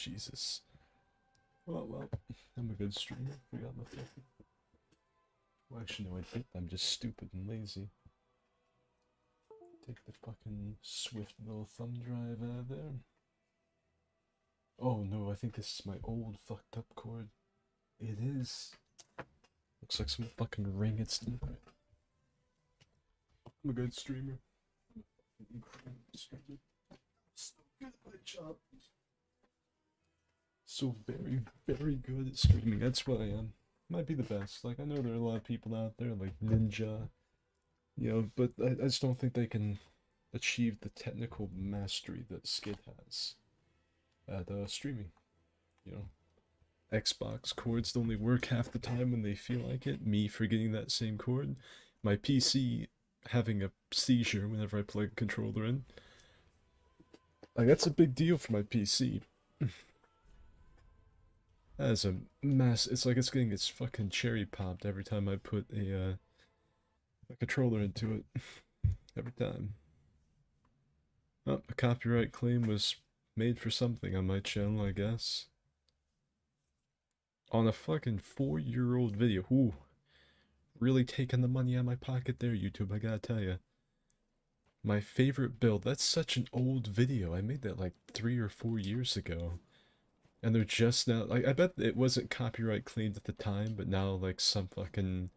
Jesus. Well, I'm a good streamer. Forgot my fucking. Well, actually, no, I didn't. I'm just stupid and lazy. Take the fucking Swift little thumb drive out of there. Oh no, I think this is my old fucked up cord. It is. Looks like some fucking ring it's in. I'm a good streamer. I'm a fucking incredible streamer. So good at my job. So very good at streaming. That's what I am. Might be the best. Like, I know there are a lot of people out there, like Ninja, you know, but I just don't think they can achieve the technical mastery that Skid has at streaming. You know, Xbox cords only work half the time when they feel like it. Me forgetting that same cord. My PC having a seizure whenever I plug a controller in. Like, that's a big deal for my PC. That is a mess. It's like it's getting its fucking cherry popped every time I put a controller into it. Every time. Oh, a copyright claim was made for something on my channel, I guess. On a fucking 4-year-old video. Ooh. Really taking the money out of my pocket there, YouTube, I gotta tell you. My favorite build. That's such an old video. I made that like 3 or 4 years ago. And they're just now, like, I bet it wasn't copyright claimed at the time, but now, like, some fucking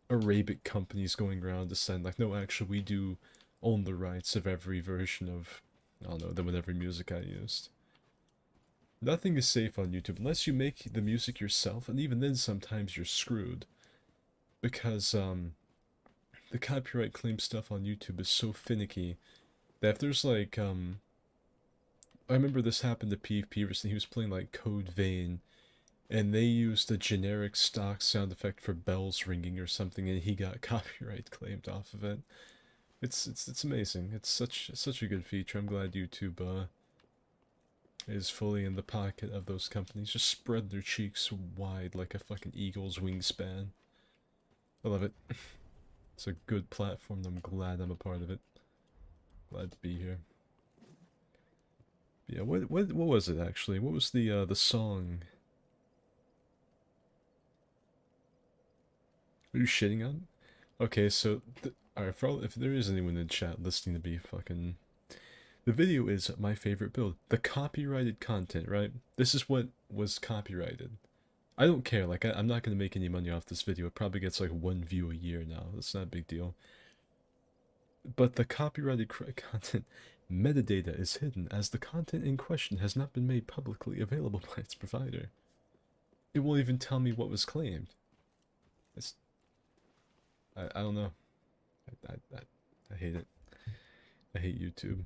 Arabic companies going around to send, like, no, actually, we do own the rights of every version of, I don't know, the whatever music I used. Nothing is safe on YouTube unless you make the music yourself, and even then, sometimes you're screwed. Because, the copyright claim stuff on YouTube is so finicky that if there's, like, I remember this happened to PvP recently. He was playing like Code Vein, and they used a generic stock sound effect for bells ringing or something, and he got copyright claimed off of it. It's amazing. It's such a good feature. I'm glad YouTube is fully in the pocket of those companies. Just spread their cheeks wide like a fucking eagle's wingspan. I love it. It's a good platform. I'm glad I'm a part of it. Glad to be here. Yeah, what was it actually? What was the song? Are you shitting on? Okay, so alright, if there is anyone in chat listening to be fucking, the video is my favorite build. The copyrighted content, right? This is what was copyrighted. I don't care. Like I'm not gonna make any money off this video. It probably gets like 1 view a year now. That's not a big deal. But the copyrighted content metadata is hidden as the content in question has not been made publicly available by its provider. It won't even tell me what was claimed. It's I don't know. I hate it. I hate YouTube.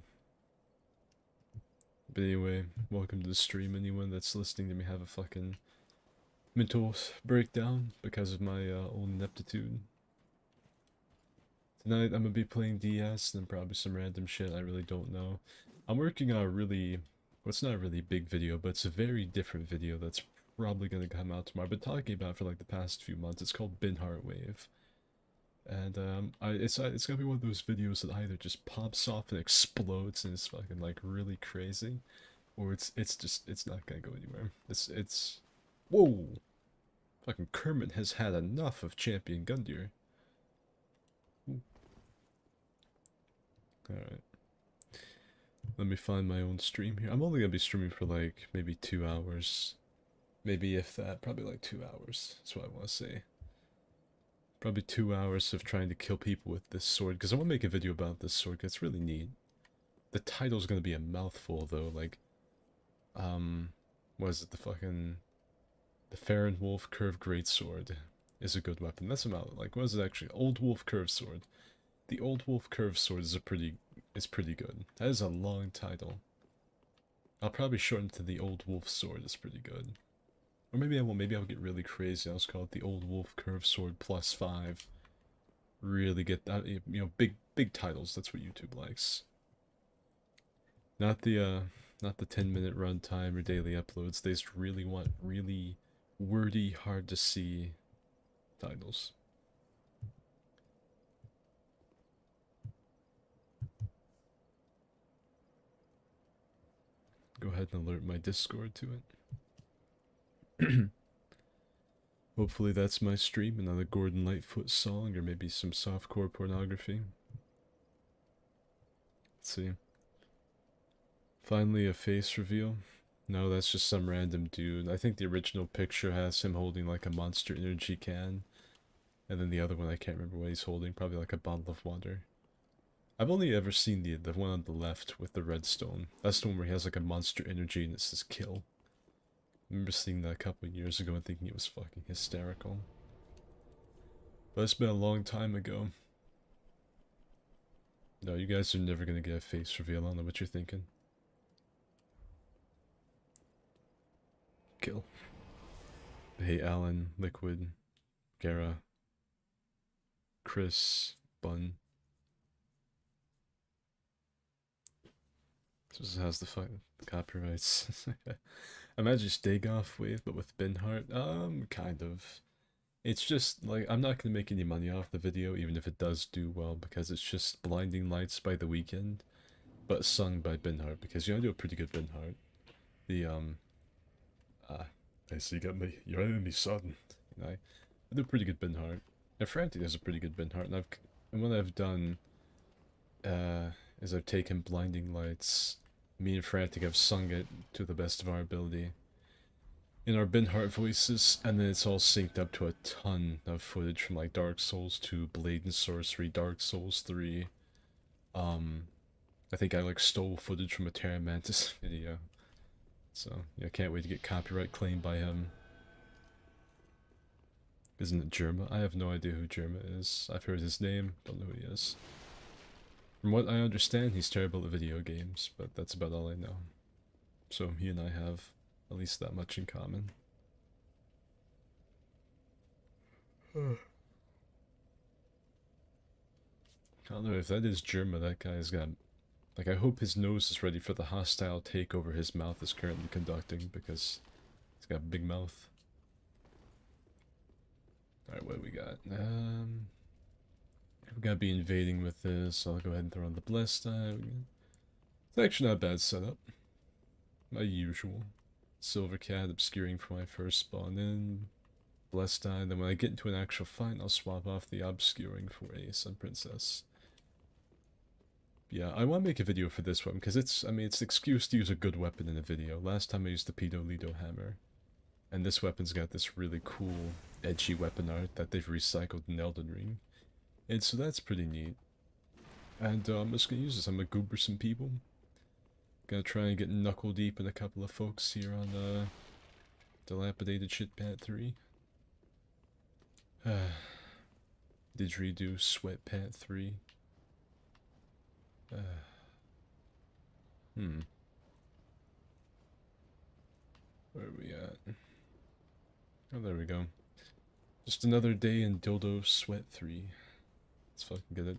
But anyway, welcome to the stream. Anyone that's listening to me have a fucking mental breakdown because of my own ineptitude. Tonight I'm gonna be playing DS and probably some random shit I really don't know. I'm working on a really, well, it's not a really big video, but it's a very different video that's probably gonna come out tomorrow. I've been talking about it for like the past few months. It's called Bin Heart Wave. And it's gonna be one of those videos that either just pops off and explodes and is fucking like really crazy, or it's not gonna go anywhere. It's whoa, fucking Kermit has had enough of Champion Gundyr. All right, let me find my own stream here. I'm only gonna be streaming for like maybe 2 hours, maybe if that, probably like 2 hours. That's what I want to say. Probably 2 hours of trying to kill people with this sword, because I want to make a video about this sword, because it's really neat. The title's gonna be a mouthful, though, like, what is it, the Farron Wolf Curved Greatsword is a good weapon. That's about, like, what is it actually? Old Wolf Curved Sword. The Old Wolf Curved Sword is pretty good. That is a long title. I'll probably shorten it to the Old Wolf Sword, it's pretty good. Or maybe I won't, maybe I'll get really crazy. I'll just call it the Old Wolf Curved Sword +5. Really get that, you know, big titles, that's what YouTube likes. Not the 10-minute runtime or daily uploads. They just really want really wordy, hard to see titles. Go ahead and alert my Discord to it. Hopefully that's my stream, another Gordon Lightfoot song, or maybe some softcore pornography. Let's see. Finally a face reveal. No, that's just some random dude. I think the original picture has him holding like a Monster Energy can. And then the other one, I can't remember what he's holding. Probably like a bottle of water. I've only ever seen the one on the left with the redstone. That's the one where he has like a Monster Energy and it says kill. I remember seeing that a couple of years ago and thinking it was fucking hysterical. But it's been a long time ago. No, you guys are never gonna get a face reveal. I don't know what you're thinking. Kill. Hey, Alan, Liquid, Gara, Chris, Bun. This has the copyrights. Imagine Stegoff Wave, but with Binhart. Kind of. It's just, like, I'm not gonna make any money off the video, even if it does do well, because it's just Blinding Lights by The Weeknd, but sung by Binhart, because you know I do a pretty good Binhart. The, I see you got me, your enemy son. You know, I do a pretty good Binhart. And Frantic does a pretty good Binhart, and what I've done, is I've taken Blinding Lights, me and Frantic have sung it to the best of our ability in our Binhart voices, and then it's all synced up to a ton of footage from like Dark Souls 2, Blade and Sorcery, Dark Souls 3. I think I like stole footage from a Terra Mantis video. So, yeah, can't wait to get copyright claimed by him. Isn't it Germa? I have no idea who Germa is. I've heard his name, don't know who he is. From what I understand, he's terrible at video games, but that's about all I know. So he and I have at least that much in common. I don't know if that is Germa, that guy's got... Like, I hope his nose is ready for the hostile takeover his mouth is currently conducting, because he's got a big mouth. Alright, what do we got? We're gonna be invading with this, so I'll go ahead and throw on the blessed eye. It's actually not a bad setup. My usual. Silver Cat obscuring for my first spawn in. Blessed eye, then when I get into an actual fight, I'll swap off the obscuring for a Sun Princess. Yeah, I want to make a video for this one, because it's, I mean, it's an excuse to use a good weapon in a video. Last time I used the Pedo Lido Hammer. And this weapon's got this really cool, edgy weapon art that they've recycled in Elden Ring. And so that's pretty neat. And I'm just gonna use this. I'm gonna goober some people. Gonna try and get knuckle deep in a couple of folks here on Dilapidated Shitpat 3. Didgeridoo Sweatpat 3. Where are we at? Oh, there we go. Just another day in Dildo Sweat 3. Let's fucking get it.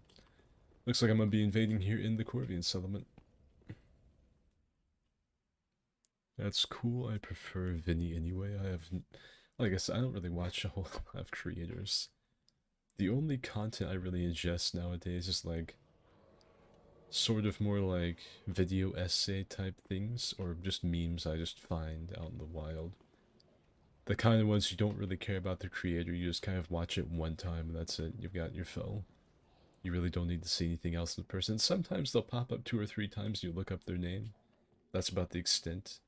Looks like I'm gonna be invading here in the Corvian settlement. That's cool. I prefer Vinny anyway. I have, like I said, I don't really watch a whole lot of creators. The only content I really ingest nowadays is like sort of more like video essay type things, or just memes I just find out in the wild. The kind of ones you don't really care about the creator, you just kind of watch it one time and that's it, you've got your fill. You really don't need to see anything else in the person. Sometimes they'll pop up 2 or 3 times and you look up their name. That's about the extent.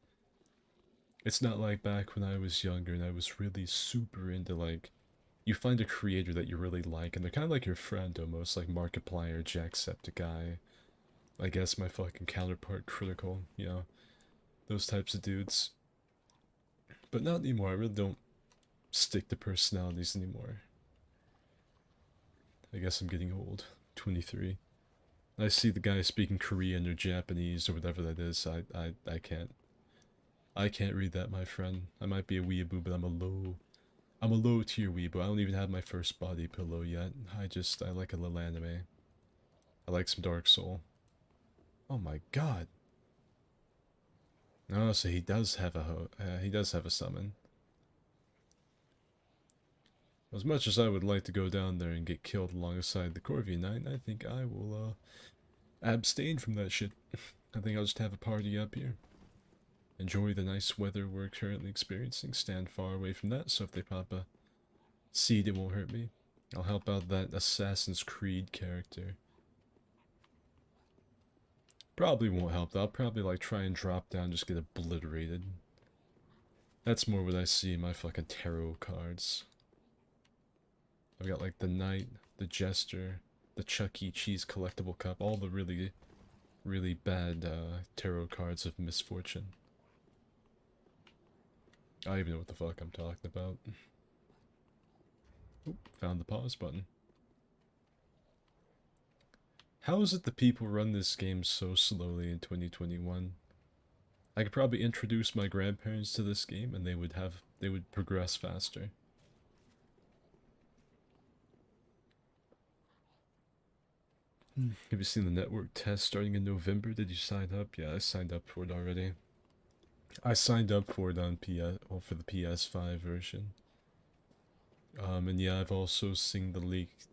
It's not like back when I was younger and I was really super into like, you find a creator that you really like and they're kind of like your friend almost, like Markiplier, Jacksepticeye, I guess my fucking counterpart Critical, you know, those types of dudes. But not anymore, I really don't stick to personalities anymore. I guess I'm getting old. 23. I see the guy speaking Korean or Japanese or whatever that is, I can't. I can't read that, my friend. I might be a weeaboo, but I'm a low tier weeaboo. I don't even have my first body pillow yet. I like a little anime. I like some Dark Soul. Oh my god. Oh, so he does have a summon. As much as I would like to go down there and get killed alongside the Corvian Knight, I think I will abstain from that shit. I think I'll just have a party up here. Enjoy the nice weather we're currently experiencing. Stand far away from that, so if they pop a seed, it won't hurt me. I'll help out that Assassin's Creed character. Probably won't help though. I'll probably like try and drop down, just get obliterated. That's more what I see in my fucking tarot cards. I've got like the Knight, the Jester, the Chuck E. Cheese collectible cup, all the really, really bad tarot cards of misfortune. I don't even know what the fuck I'm talking about. Oop, found the pause button. How is it the people run this game so slowly in 2021? I could probably introduce my grandparents to this game and they would progress faster. Have you seen the network test starting in November? Did you sign up? Yeah, I signed up for it already. I signed up for it on for the PS5 version. And yeah, I've also seen the leaked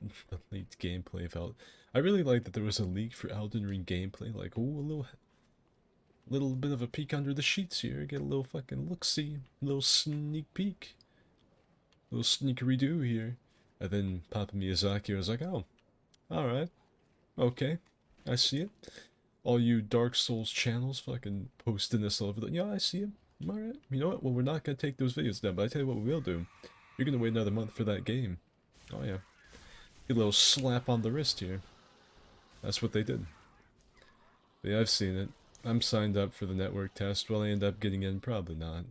gameplay of I really like that there was a leak for Elden Ring gameplay. Like, oh, a little bit of a peek under the sheets here. Get a little fucking look-see, little sneak peek, little sneakery-doo here. And then Papa Miyazaki was like, oh, all right, okay, I see it. All you Dark Souls channels fucking posting this all over the... Yeah, I see it. Alright. You know what? Well, we're not gonna take those videos down, but I tell you what we will do. You're gonna wait another month for that game. Oh, yeah. Get a little slap on the wrist here. That's what they did. But yeah, I've seen it. I'm signed up for the network test. Will I end up getting in? Probably not.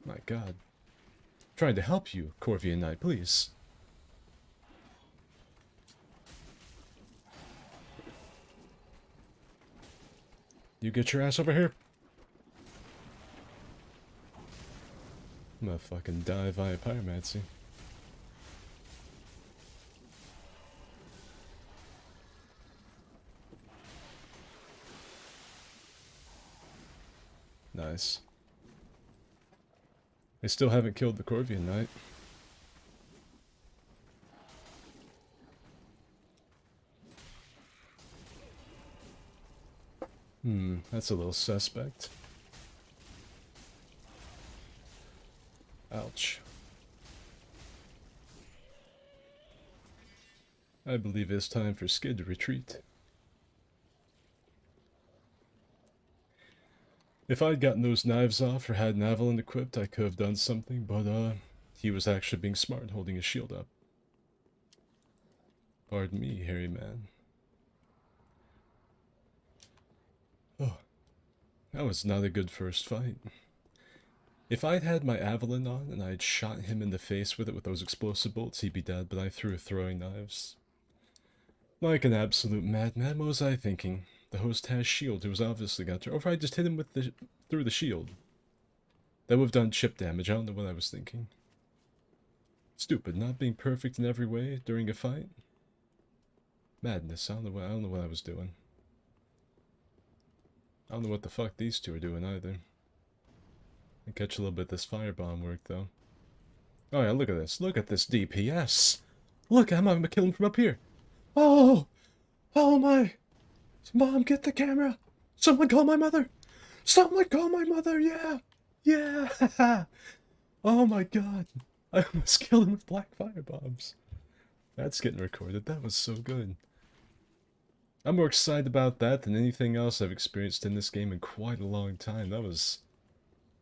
My god. Trying to help you, Corvian Knight, please. You get your ass over here. I'm gonna fucking die via pyromancy. Nice. I still haven't killed the Corvian Knight. That's a little suspect. Ouch. I believe it's time for Skid to retreat. If I'd gotten those knives off or had Navalin equipped, I could have done something, but he was actually being smart, holding his shield up. Pardon me, hairy man. Oh, that was not a good first fight. If I'd had my Avalon on and I'd shot him in the face with it with those explosive bolts, he'd be dead, but I threw throwing knives. Like an absolute madman, what was I thinking? The host has shield, it was obviously got to... Or if I just hit him with through the shield. That would have done chip damage, I don't know what I was thinking. Stupid, not being perfect in every way during a fight. Madness, I don't know what I was doing. I don't know what the fuck these two are doing either. I catch a little bit of this firebomb work though. Oh yeah, look at this. Look at this DPS. Look, I'm gonna kill him from up here. Oh! Oh my! Mom, get the camera! Someone call my mother! Someone call my mother, yeah! Yeah! Oh my god. I almost killed him with black firebombs. That's getting recorded. That was so good. I'm more excited about that than anything else I've experienced in this game in quite a long time. That was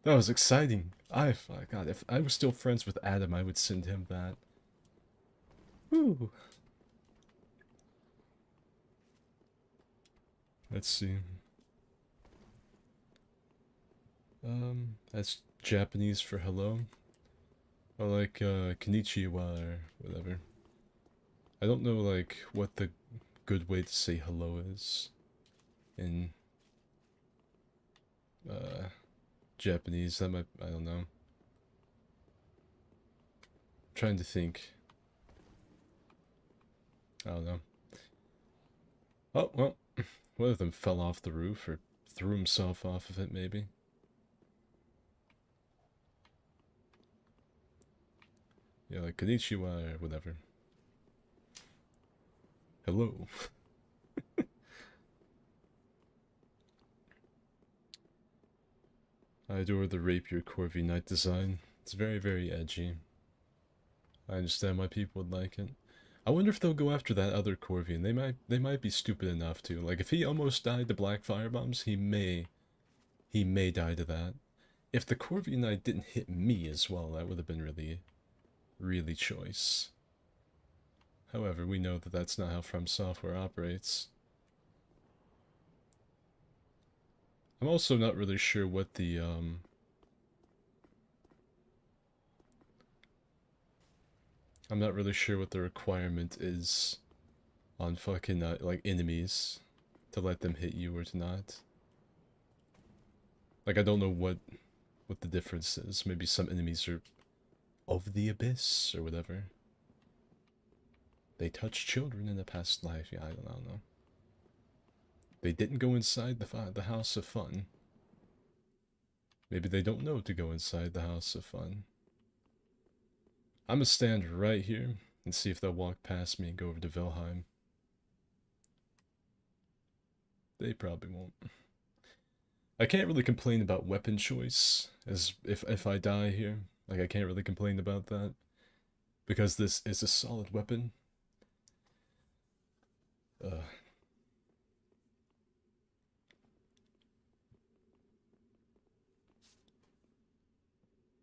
exciting. God, if I was still friends with Adam, I would send him that. Woo. Let's see. That's Japanese for hello. Or like, konnichiwa or whatever. I don't know, like, what the good way to say hello is in, Japanese. I don't know. I'm trying to think. I don't know. Oh, well, one of them fell off the roof or threw himself off of it, maybe. Yeah, like konnichiwa or whatever. Hello. I adore the rapier Corvi knight design. It's very, very edgy. I understand why people would like it. I wonder if they'll go after that other Corvian. They might be stupid enough to. Like if he almost died to black firebombs, he may die to that. If the Corvian knight didn't hit me as well, that would have been really, really choice. However, we know that that's not how From Software operates. I'm also not really sure what the I'm not really sure what the requirement is on fucking like enemies to let them hit you or to not. Like I don't know what the difference is. Maybe some enemies are of the abyss or whatever. They touched children in a past life. Yeah, I don't know. They didn't go inside the house of fun. Maybe they don't know to go inside the house of fun. I'm gonna stand right here and see if they'll walk past me and go over to Vilheim. They probably won't. I can't really complain about weapon choice, as if I die here. Like, I can't really complain about that. Because this is a solid weapon.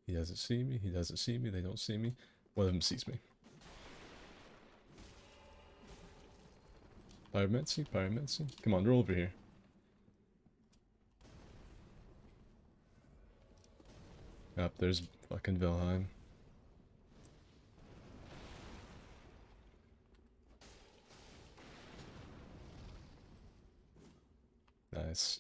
He doesn't see me, he doesn't see me, they don't see me. One of them sees me. Pyromancy, pyromancy. Come on, roll over here. Yep, there's fucking Vilheim. Nice.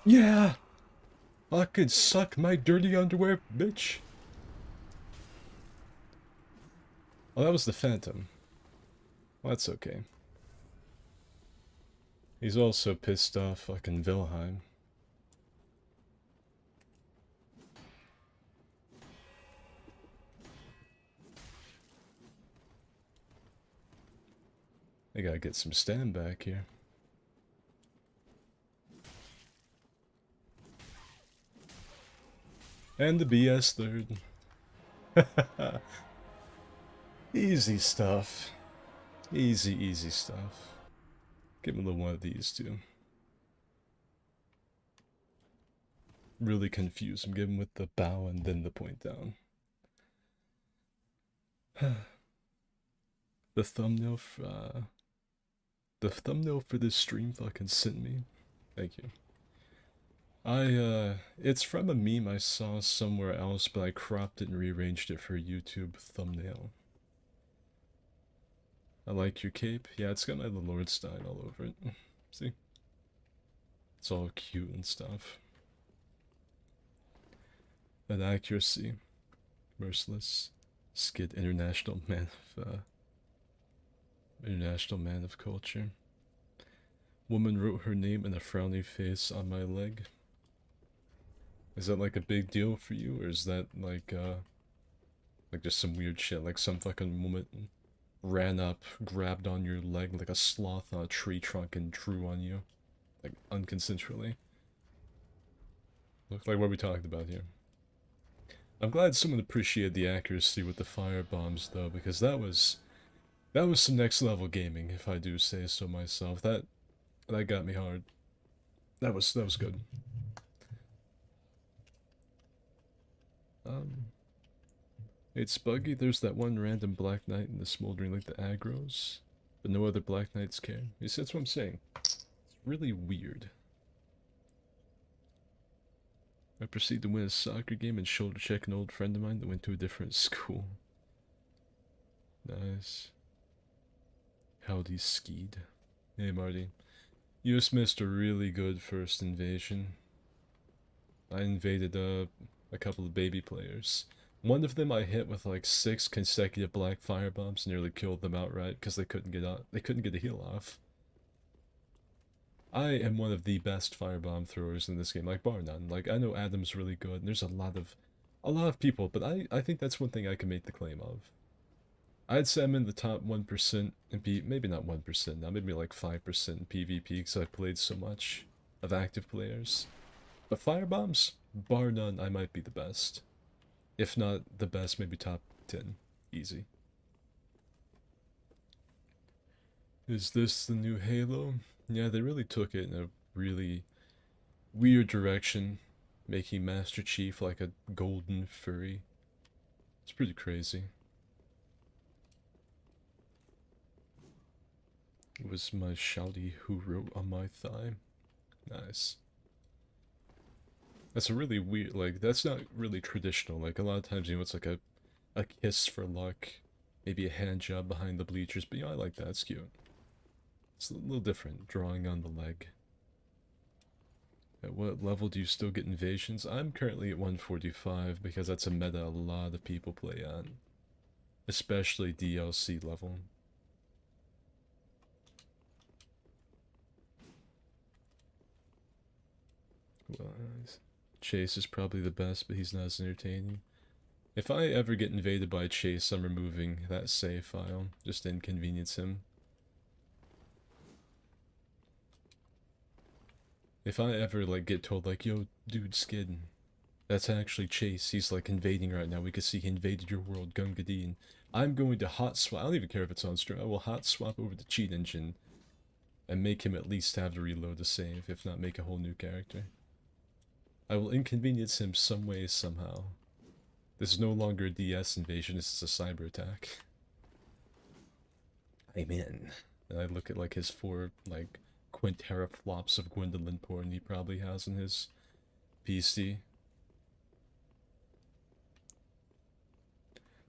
Yeah! Fucking suck my dirty underwear, bitch. Oh, that was the Phantom. Well, that's okay. He's also pissed off fucking Vilheim. I gotta get some stand back here. And the BS third. Easy stuff. Easy stuff. Give him a little one of these too. Really confuse him. Give him with the bow and then the point down. The thumbnail for this stream fucking sent me. Thank you. It's from a meme I saw somewhere else, but I cropped it and rearranged it for a YouTube thumbnail. I like your cape. Yeah, it's got my Lord Stein all over it. See? It's all cute and stuff. That accuracy. Merciless. Skid international man of culture. Woman wrote her name in a frowny face on my leg. Is that like a big deal for you, or is that like just some weird shit, like some fucking woman ran up, grabbed on your leg like a sloth on a tree trunk and drew on you, like unconsensually? Look like what we talked about here. I'm glad someone appreciated the accuracy with the fire bombs though, because that was some next level gaming, if I do say so myself. That got me hard. That was good. It's buggy. There's that one random Black Knight in the smoldering like the aggros, but no other Black Knights care. You see, that's what I'm saying. It's really weird. I proceed to win a soccer game and shoulder check an old friend of mine that went to a different school. Nice. Howdy, Skeed. Hey, Marty. You just missed a really good first invasion. I invaded a couple of baby players. One of them I hit with like 6 consecutive black fire bombs, nearly killed them outright because they couldn't get out. They couldn't get a heal off. I am one of the best firebomb throwers in this game, like bar none. Like I know Adam's really good, and there's a lot of people, but I think that's one thing I can make the claim of. I'd say I'm in the top 1% in maybe not 1% now, maybe like 5% in PvP because I've played so much of active players. But firebombs, bar none, I might be the best. If not the best, maybe top 10. Easy. Is this the new Halo? Yeah, they really took it in a really weird direction, making Master Chief like a golden furry. It's pretty crazy. It was my shouty who wrote on my thigh. Nice. That's a really weird, like, that's not really traditional. Like, a lot of times, you know, it's like a kiss for luck, maybe a hand job behind the bleachers, but yeah, I like that, it's cute. It's a little different, drawing on the leg. At what level do you still get invasions? I'm currently at 145 because that's a meta a lot of people play on. Especially DLC level. Well, Chase is probably the best, but he's not as entertaining. If I ever get invaded by Chase, I'm removing that save file, just to inconvenience him. If I ever, like, get told, like, yo, dude, Skid, that's actually Chase, he's, like, invading right now, we can see he invaded your world, Gungadeen. I'm going to hot swap, I don't even care if it's on stream, I will hot swap over the cheat engine and make him at least have to reload the save, if not make a whole new character. I will inconvenience him some way, somehow. This is no longer a DS invasion, this is a cyber attack. I'm in. And I look at, like, his 4, like, quinteraflops of Gwendolyn porn he probably has in his PC.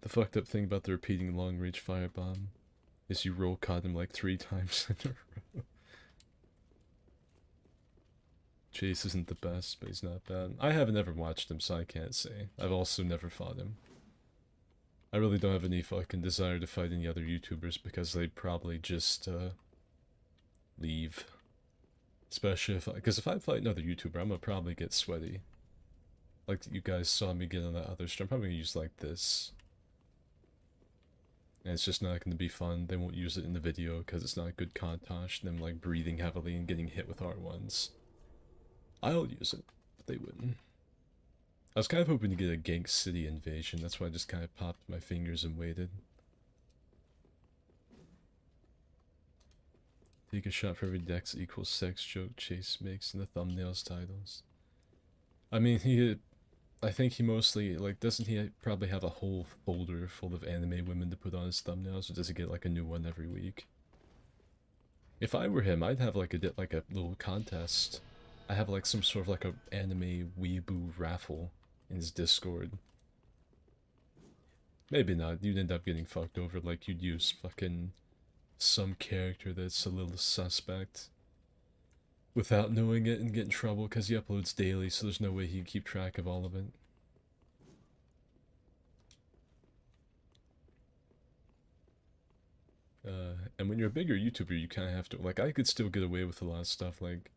The fucked up thing about the repeating long-range firebomb is you roll caught him like 3 times in a row. Chase isn't the best, but he's not bad. I haven't ever watched him, so I can't say. I've also never fought him. I really don't have any fucking desire to fight any other YouTubers because they'd probably just, leave. Especially if because if I fight another YouTuber, I'm gonna probably get sweaty. Like you guys saw me get on that other stream. I'm probably gonna use like this. And it's just not gonna be fun. They won't use it in the video because it's not good contosh, them like breathing heavily and getting hit with R1s. I'll use it, but they wouldn't. I was kind of hoping to get a Gank City invasion, that's why I just kind of popped my fingers and waited. Take a shot for every dex equals sex joke Chase makes in the thumbnails titles. I mean, I think he mostly, like, doesn't he probably have a whole folder full of anime women to put on his thumbnails, or does he get, like, a new one every week? If I were him, I'd have, like, a little contest. I have, like, some sort of, like, a anime weeaboo raffle in his Discord. Maybe not, you'd end up getting fucked over, like, you'd use fucking some character that's a little suspect without knowing it and get in trouble because he uploads daily, so there's no way he can keep track of all of it. And when you're a bigger YouTuber, you kind of have to, like, I could still get away with a lot of stuff, like,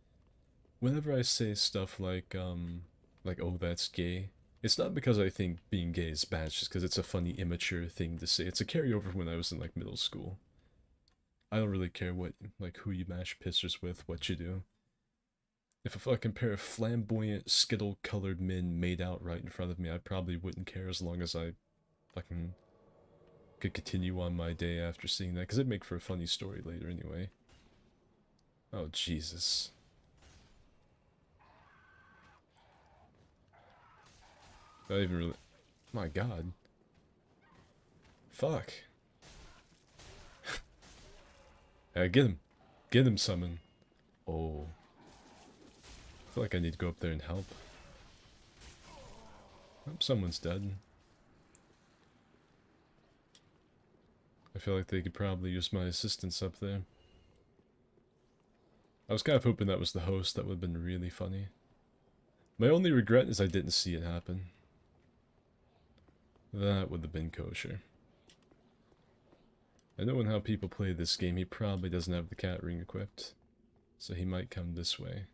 whenever I say stuff like, oh, that's gay, it's not because I think being gay is bad, it's just because it's a funny, immature thing to say. It's a carryover when I was in, like, middle school. I don't really care what, like, who you mash pissers with, what you do. If a fucking pair of flamboyant, skittle-colored men made out right in front of me, I probably wouldn't care as long as I fucking could continue on my day after seeing that, because it'd make for a funny story later anyway. Oh, Jesus. Not even really... My god. Fuck. Get him. Get him, summon. Oh. I feel like I need to go up there and help. Oh, someone's dead. I feel like they could probably use my assistance up there. I was kind of hoping that was the host. That would have been really funny. My only regret is I didn't see it happen. That would have been kosher. And knowing how people play this game, he probably doesn't have the cat ring equipped. So he might come this way.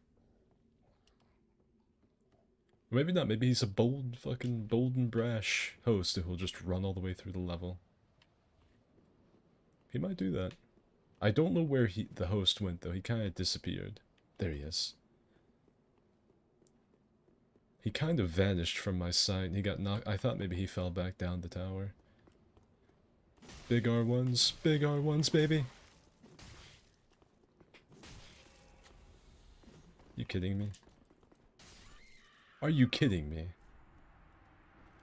Or maybe not, maybe he's a bold and brash host who'll just run all the way through the level. He might do that. I don't know where the host went though, he kinda disappeared. There he is. He kind of vanished from my sight and he got knocked. I thought maybe he fell back down the tower. Big R1s, baby. You kidding me? Are you kidding me?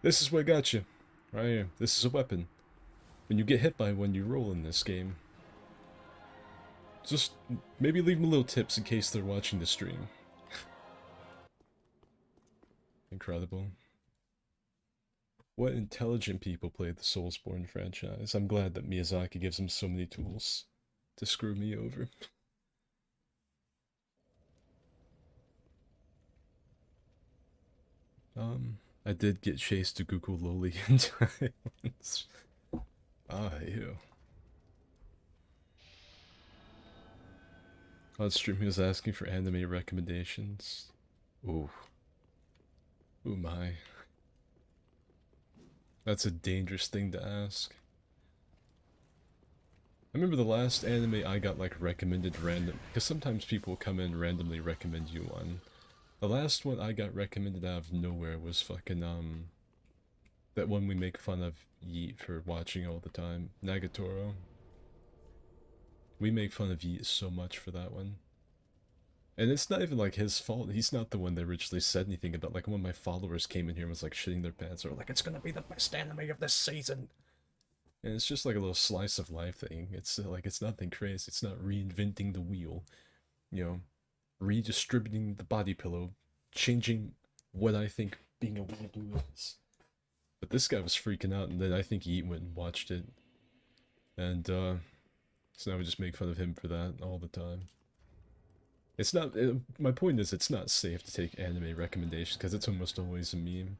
This is what got you. Right here. This is a weapon. When you get hit by one, you roll in this game. Just maybe leave them little tips in case they're watching the stream. Incredible. What intelligent people play the Soulsborne franchise. I'm glad that Miyazaki gives them so many tools to screw me over. I did get chased to Google Loli in time once. Ah, ew. On stream, he was asking for anime recommendations. Ooh. Ooh my. That's a dangerous thing to ask. I remember the last anime I got like recommended random, because sometimes people come in and randomly recommend you one. The last one I got recommended out of nowhere was fucking that one we make fun of Yeet for watching all the time, Nagatoro. We make fun of Yeet so much for that one. And it's not even like his fault. He's not the one that originally said anything about, like, one of my followers came in here and was like shitting their pants or like, it's gonna be the best anime of this season. And it's just like a little slice of life thing. It's like, it's nothing crazy. It's not reinventing the wheel. You know, redistributing the body pillow, changing what I think being a weirdo is. But this guy was freaking out, and then I think he went and watched it. And, so now we just make fun of him for that all the time. It's not, my point is, it's not safe to take anime recommendations, because it's almost always a meme.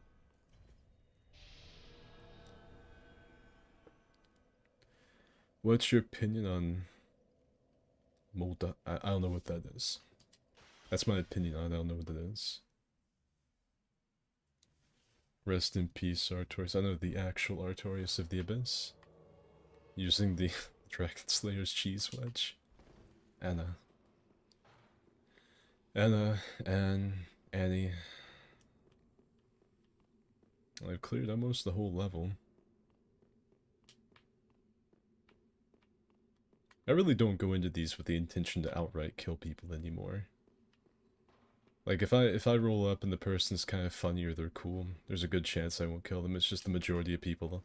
What's your opinion on Molda? I don't know what that is. That's my opinion on it, I don't know what it is. Rest in peace, Artorias. I know the actual Artorias of the Abyss. Using the Dragon Slayer's cheese wedge. Anna. Annie. I've cleared almost the whole level. I really don't go into these with the intention to outright kill people anymore. Like, if I roll up and the person's kind of funny or they're cool, there's a good chance I won't kill them. It's just the majority of people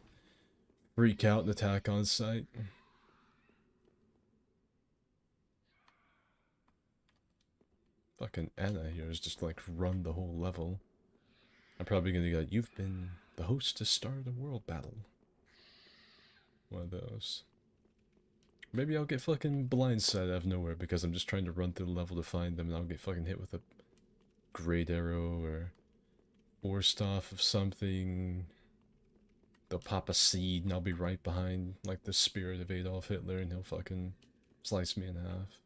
freak out and attack on sight. Fucking Anna here is just like run the whole level. I'm probably gonna go, you've been the host to start a world battle. One of those. Maybe I'll get fucking blindsided out of nowhere because I'm just trying to run through the level to find them and I'll get fucking hit with a great arrow or forced off of something. They'll pop a seed and I'll be right behind like the spirit of Adolf Hitler and he'll fucking slice me in half.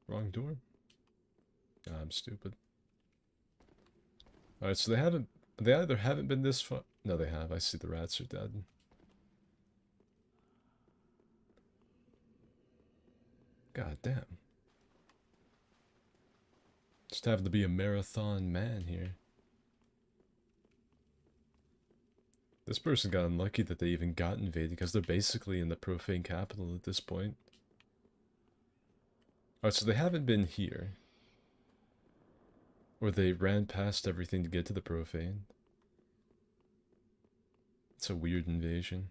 Wrong door? Ah, I'm stupid. Alright, so they either haven't been this far. No, they have. I see the rats are dead. God damn. Just having to be a marathon man here. This person got unlucky that they even got invaded because they're basically in the profane capital at this point. Alright, so they haven't been here. Or they ran past everything to get to the profane. It's a weird invasion.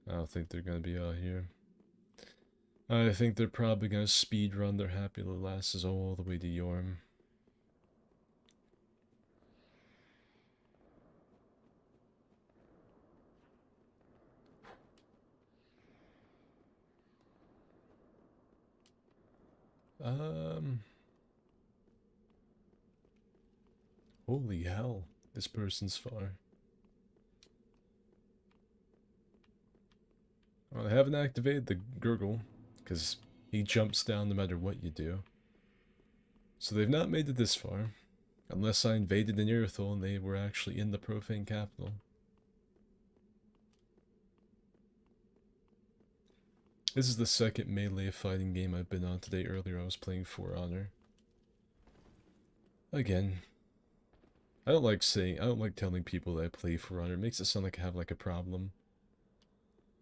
I don't think they're gonna be out here. I think they're probably gonna speedrun their happy little asses all the way to Yorm. Um... Holy hell, this person's far. Well, I haven't activated the gurgle, because he jumps down no matter what you do. So they've not made it this far, unless I invaded an Irithyll and they were actually in the profane capital. This is the second melee fighting game I've been on today. Earlier I was playing For Honor. Again, I don't like telling people that I play For Honor. It makes it sound like I have like a problem.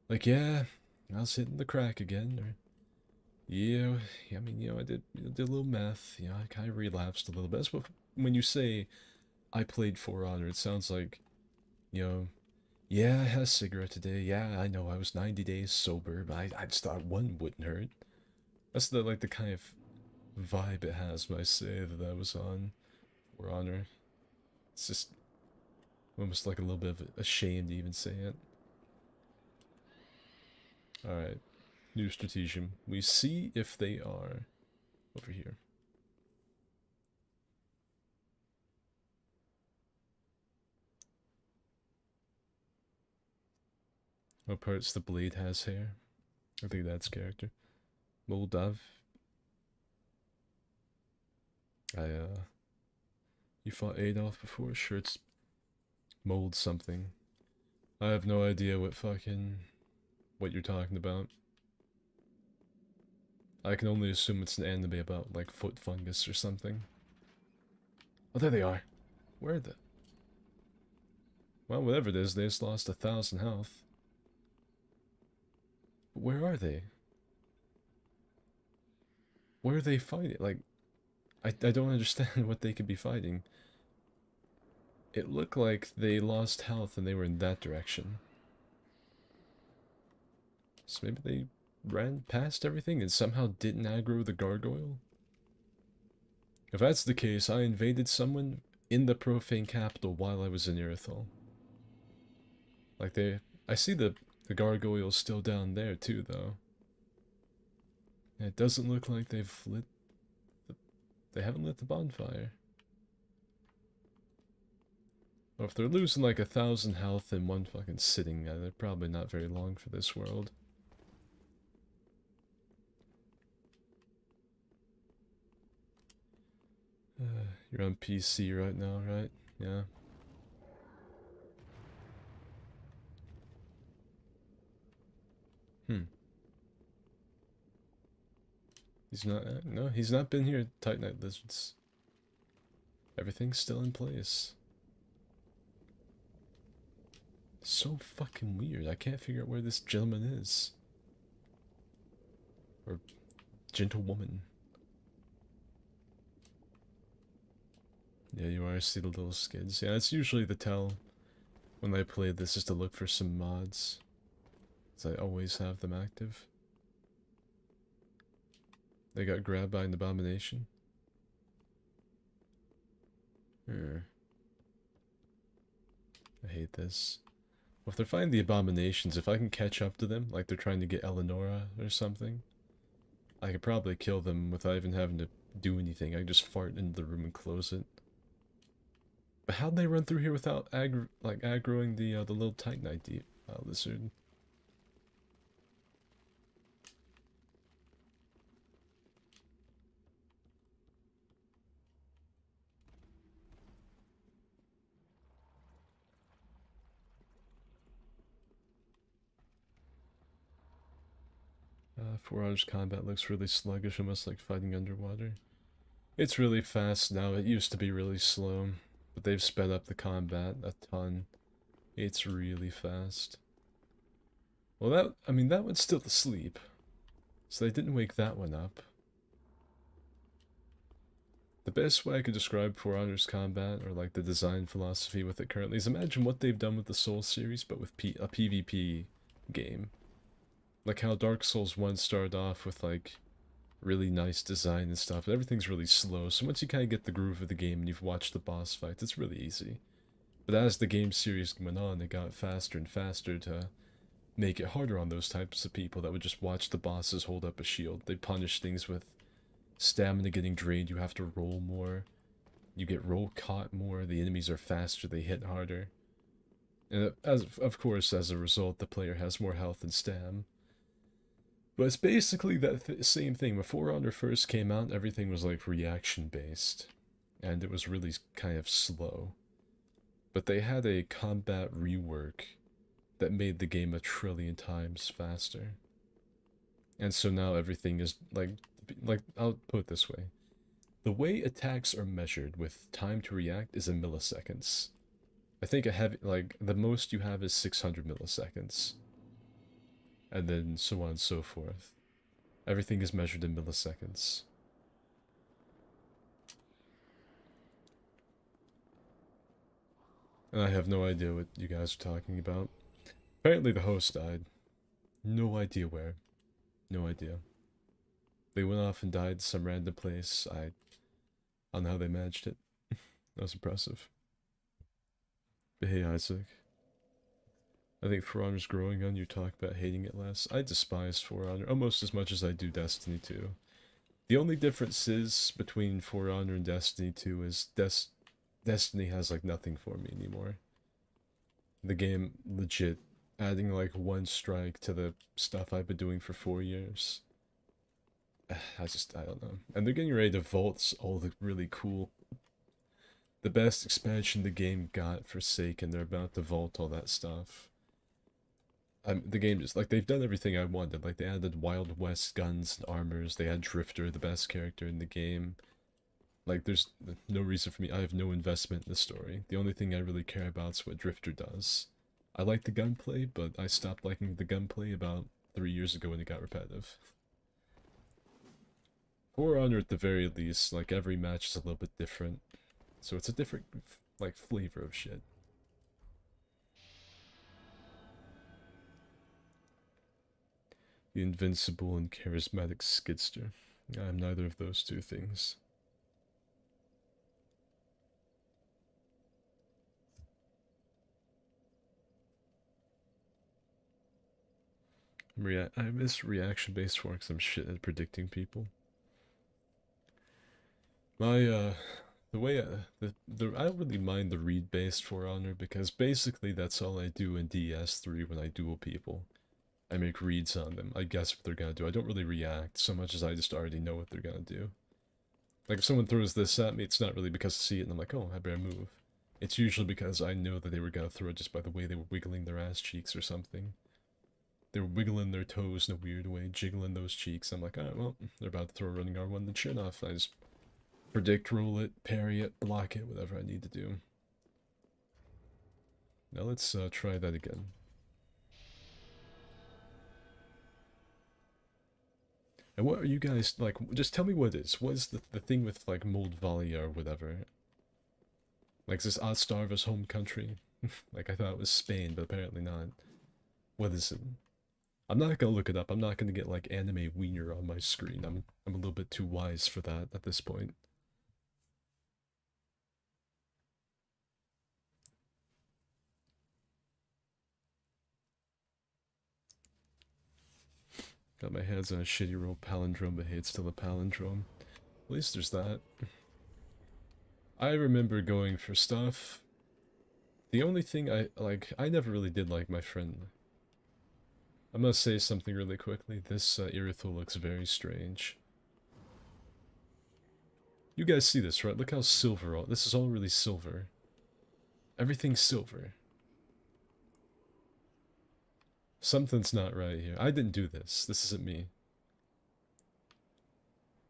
Like, yeah, I was hitting the crack again, or yeah, I mean, I did a little meth, I kind of relapsed a little bit. That's what, when you say I played For Honor, it sounds like, yeah, I had a cigarette today, yeah, I know I was 90 days sober, but I just thought one wouldn't hurt. That's the kind of vibe it has when I say that I was on For Honor. It's just almost like a little bit of ashamed to even say it. Alright, new stratagem. We see if they are over here. What parts the blade has hair? I think that's character. Moldav. You fought Adolf before? Sure, it's mold something. I have no idea what you're talking about. I can only assume it's an anime about, like, foot fungus or something. Oh, there they are. Where are they? Well, whatever it is, they just lost 1,000 health. Where are they? Where are they fighting? Like, I don't understand what they could be fighting. It looked like they lost health and they were in that direction. So maybe they ran past everything and somehow didn't aggro the gargoyle? If that's the case, I invaded someone in the profane capital while I was in Irithyll. Like I see the gargoyle's still down there too, though. And it doesn't look like they haven't lit the bonfire. Well, if they're losing like 1,000 health in one fucking sitting, they're probably not very long for this world. You're on PC right now, right? Yeah. He's not, no, he's not been here, Tight Night Lizards. Everything's still in place. So fucking weird. I can't figure out where this gentleman is. Or gentlewoman. Yeah, you are. See the little skids. Yeah, it's usually the tell when I play this is to look for some mods. Because I always have them active. They got grabbed by an abomination. I hate this. Well, if they're fighting the abominations, if I can catch up to them, like they're trying to get Eleonora or something, I could probably kill them without even having to do anything. I could just fart into the room and close it. But how'd they run through here without aggroing the little Titanite lizard? For Hours combat looks really sluggish, almost like fighting underwater. It's really fast now. It used to be really slow, but they've sped up the combat a ton. It's really fast. Well, that one's still asleep, so they didn't wake that one up. The best way I could describe For Honor's combat, or like the design philosophy with it currently, is imagine what they've done with the Souls series, but with a PvP game. Like how Dark Souls 1 started off with like really nice design and stuff, and everything's really slow, so once you kind of get the groove of the game and you've watched the boss fights, it's really easy. But as the game series went on, it got faster and faster to make it harder on those types of people that would just watch the bosses hold up a shield. They punish things with stamina getting drained, you have to roll more. You get roll caught more, the enemies are faster, they hit harder. And as of course, as a result, the player has more health and stam. But it's basically that same thing. When For Honor first came out, everything was like reaction based, and it was really kind of slow. But they had a combat rework that made the game a trillion times faster. And so now everything is like I'll put it this way. The way attacks are measured with time to react is in milliseconds. I think a heavy, like, the most you have is 600 milliseconds. And then so on and so forth. Everything is measured in milliseconds. And I have no idea what you guys are talking about. Apparently the host died. No idea where. No idea. They went off and died some random place. I don't know how they managed it. That was impressive. But hey, Isaac. I think For Honor's growing on you. Talk about hating it less. I despise For Honor almost as much as I do Destiny 2. The only difference is between For Honor and Destiny 2 is Destiny has like nothing for me anymore. The game legit adding like one strike to the stuff I've been doing for 4 years. I don't know. And they're getting ready to vault all the really cool, the best expansion the game got for Sake, and they're about to vault all that stuff. The game just, like, they've done everything I wanted. Like, they added Wild West guns and armors, they had Drifter, the best character in the game. Like, there's no reason for me, I have no investment in the story. The only thing I really care about is what Drifter does. I like the gunplay, but I stopped liking the gunplay about 3 years ago when it got repetitive. For Honor, at the very least, like, every match is a little bit different. So it's a different, like, flavor of shit. The invincible and charismatic skidster. I am neither of those two things. I miss reaction-based forks. I'm shit at predicting people. My the way I don't really mind the read-based For Honor because basically that's all I do in DS3 when I duel people. I make reads on them. I guess what they're gonna do. I don't really react so much as I just already know what they're gonna do. Like if someone throws this at me, it's not really because I see it and I'm like, oh, I better move. It's usually because I know that they were gonna throw it just by the way they were wiggling their ass cheeks or something. They were wiggling their toes in a weird way, jiggling those cheeks. I'm like, alright, well, they're about to throw a running R1 the chin off. I just predict, roll it, parry it, block it, whatever I need to do. Now let's try that again. And what are you guys, like, just tell me what it is. What is the thing with, like, Moldvalia or whatever? Like, is this Ostarva's home country? Like, I thought it was Spain, but apparently not. What is it? I'm not gonna look it up. I'm not gonna get, like, anime wiener on my screen. I'm a little bit too wise for that at this point. Got my hands on a shitty roll palindrome, but hey, it's still a palindrome. At least there's that. I remember going for stuff. The only thing I never really did like my friend. I'm gonna say something really quickly. This Irithyll looks very strange. You guys see this, right? Look how silver all. This is all really silver. Everything's silver. Something's not right here. I didn't do this. This isn't me.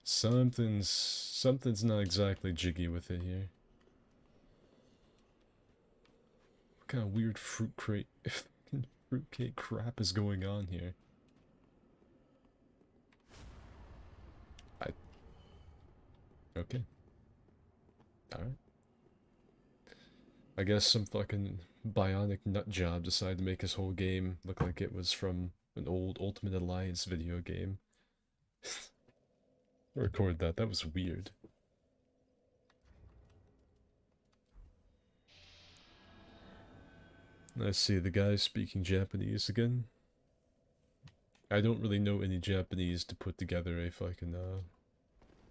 Something's not exactly jiggy with it here. What kind of weird fruitcake crap is going on here? Okay. Alright. I guess some fucking bionic nutjob decided to make his whole game look like it was from an old Ultimate Alliance video game. Record that. That was weird. I see the guy speaking Japanese again. I don't really know any Japanese to put together a fucking,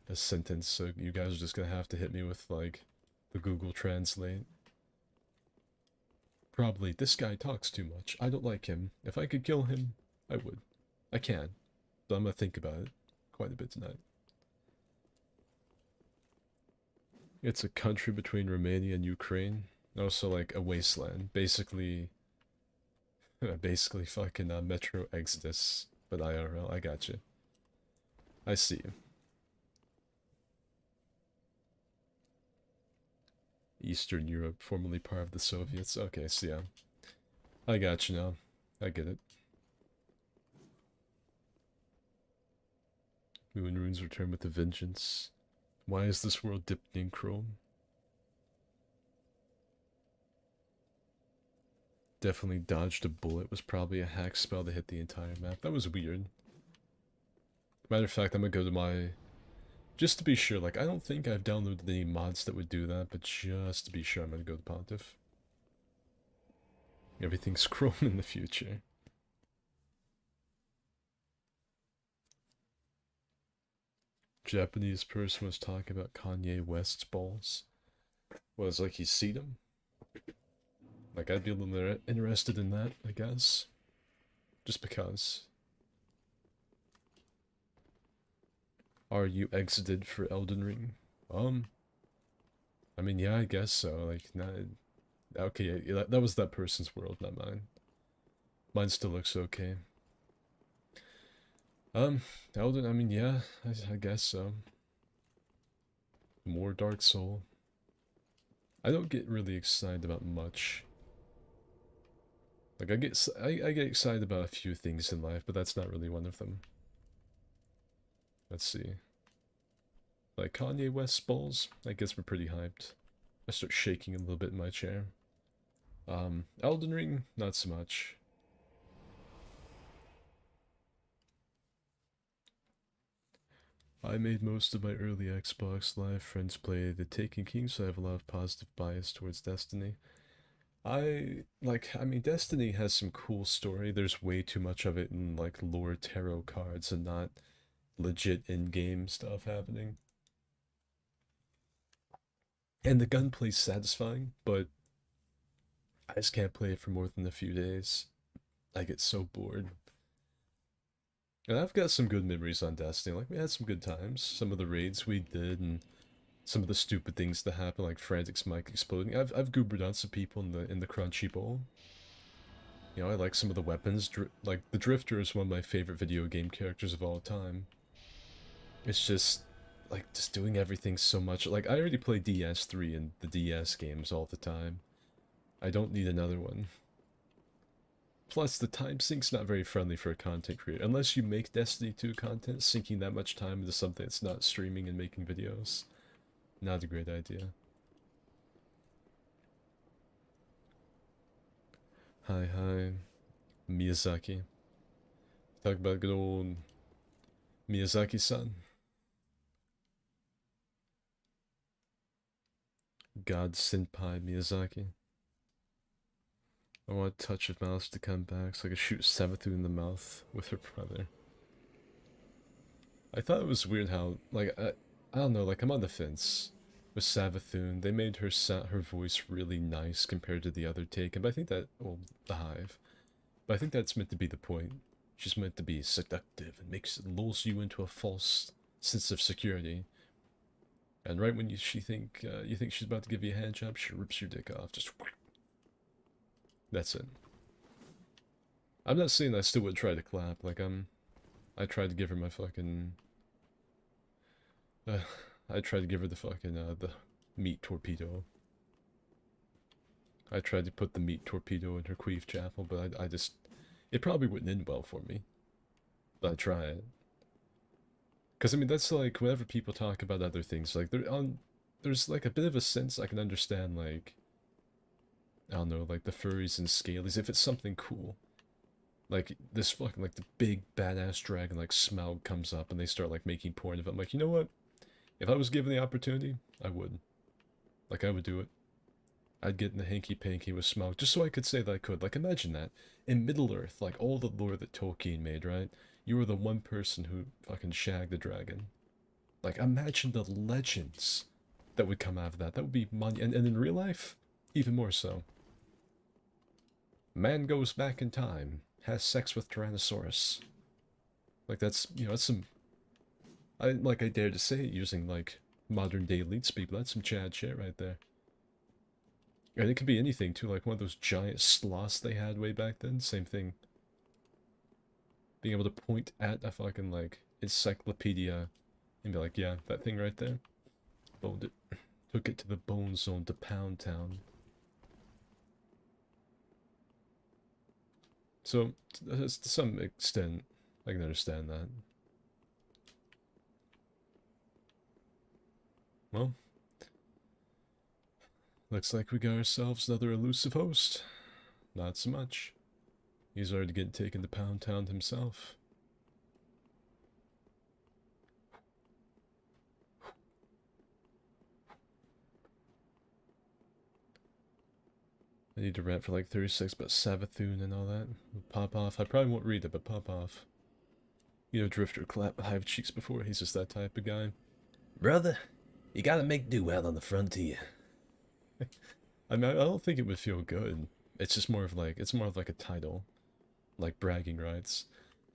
a sentence, so you guys are just gonna have to hit me with, like, the Google Translate. Probably, this guy talks too much. I don't like him. If I could kill him, I would. I can. But I'm gonna think about it quite a bit tonight. It's a country between Romania and Ukraine. Also like a wasteland. Basically, basically fucking Metro Exodus. But IRL, I got you. I see you. Eastern Europe, formerly part of the Soviets. Okay, so yeah. I got you now. I get it. Moon runes return with a vengeance. Why is this world dipped in chrome? Definitely dodged a bullet. Was probably a hack spell to hit the entire map. That was weird. Matter of fact, I'm gonna go to my... Just to be sure, like, I don't think I've downloaded any mods that would do that, but just to be sure, I'm gonna go to Pontiff. Everything's chrome in the future. Japanese person was talking about Kanye West's balls. Was like he's seen them? Like, I'd be a little interested in that, I guess. Just because. Are you exited for Elden Ring? I mean, yeah, I guess so. Like, not... Okay, yeah, that was that person's world, not mine. Mine still looks okay. Elden, I mean, yeah, I guess so. More Dark Soul. I don't get really excited about much. Like, I get excited about a few things in life, but that's not really one of them. Let's see. Like Kanye West's balls, I guess we're pretty hyped. I start shaking a little bit in my chair. Elden Ring, not so much. I made most of my early Xbox Live friends play The Taken King, so I have a lot of positive bias towards Destiny. I mean, Destiny has some cool story. There's way too much of it in, like, lore tarot cards and not legit in-game stuff happening. And the gunplay's satisfying, but I just can't play it for more than a few days. I get so bored. And I've got some good memories on Destiny. Like, we had some good times. Some of the raids we did, and some of the stupid things that happen, like Frantic's mic exploding. I've goobered on some people in the Crunchy Bowl. You know, I like some of the weapons. Like, the Drifter is one of my favorite video game characters of all time. It's just, like, just doing everything so much. Like, I already play DS3 and the DS games all the time. I don't need another one. Plus, the time sync's not very friendly for a content creator. Unless you make Destiny 2 content, syncing that much time into something that's not streaming and making videos. Not a great idea. Hi, hi. Miyazaki. Talk about good old Miyazaki-san. God Senpai Miyazaki. I want a touch of mouse to come back so I can shoot Savathu in the mouth with her brother. I thought it was weird how, like, I don't know, like, I'm on the fence with Savathun. They made her voice really nice compared to the other Taken, but I think that, well, the Hive. But I think that's meant to be the point. She's meant to be seductive and lulls you into a false sense of security. And right when you think she's about to give you a hand job, she rips your dick off. Just that's it. I'm not saying I still would try to clap. Like I tried to give her my fucking. I tried to give her the fucking the meat torpedo. I tried to put the meat torpedo in her queef chapel, but I just it probably wouldn't end well for me. But I try it. Because I mean that's like whenever people talk about other things, like there's like a bit of a sense I can understand, like I don't know, like the furries and scalies, if it's something cool. Like this fucking like the big badass dragon like Smaug comes up and they start like making porn of it. I'm like, you know what? If I was given the opportunity, I would. Like I would do it. I'd get in the hanky panky with Smaug just so I could say that I could. Like imagine that. In Middle Earth, like all the lore that Tolkien made, right? You were the one person who fucking shagged the dragon. Like imagine the legends that would come out of that. That would be money. And in real life, even more so. Man goes back in time, has sex with Tyrannosaurus. Like, that's, you know, that's some... I dare to say it using, like, modern day lead speak, but that's some Chad shit right there. And it could be anything, too, like one of those giant sloths they had way back then. Same thing. Being able to point at a fucking, like, encyclopedia and be like, yeah, that thing right there. Boned it. Took it to the bone zone, to Pound Town. So, to some extent, I can understand that. Well, looks like we got ourselves another elusive host. Not so much. He's already getting taken to Pound Town himself. I need to rant for like 36 about Savathun and all that. Pop off. I probably won't read it, but pop off. You know, Drifter clap hive cheeks before. He's just that type of guy. Brother, you gotta make do out on the frontier. I mean, I don't think it would feel good. It's just more of like, it's more of like a title. Like bragging rights.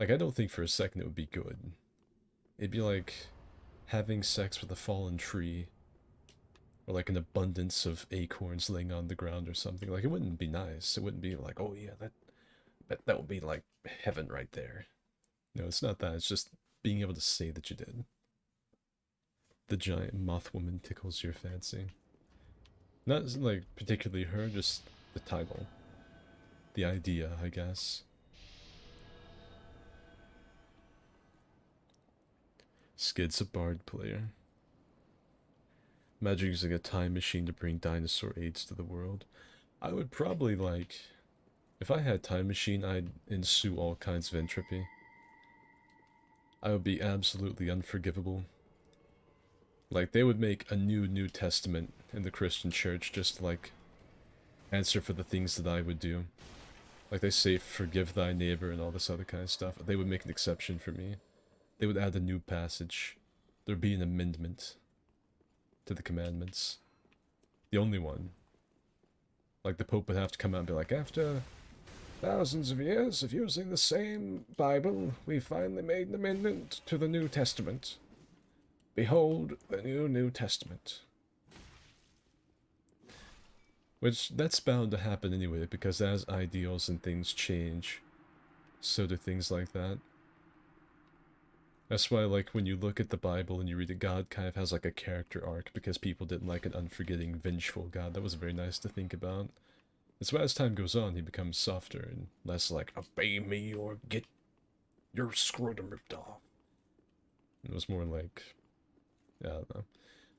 Like, I don't think for a second it would be good. It'd be like having sex with a fallen tree. Or like an abundance of acorns laying on the ground or something. Like, it wouldn't be nice. It wouldn't be like, oh yeah, that would be like heaven right there. No, it's not that. It's just being able to say that you did. The giant moth woman tickles your fancy. Not like particularly her, just the title. The idea, I guess. Skid's a bard player. Imagine using a time machine to bring dinosaur aids to the world. I would probably like... If I had a time machine, I'd ensue all kinds of entropy. I would be absolutely unforgivable. Like, they would make a New Testament in the Christian church just to, like, answer for the things that I would do. Like, they say, forgive thy neighbor and all this other kind of stuff. They would make an exception for me. They would add a new passage. There'd be an amendment to the commandments. The only one. Like, the Pope would have to come out and be like, after thousands of years of using the same Bible, we finally made an amendment to the New Testament. Behold the New Testament. Which, that's bound to happen anyway, because as ideals and things change, so do things like that. That's why, like, when you look at the Bible and you read it, God kind of has, like, a character arc, because people didn't like an unforgiving, vengeful God. That was very nice to think about. That's why as time goes on, he becomes softer and less like, obey me or get your scrotum ripped off. It was more like, yeah, I don't know.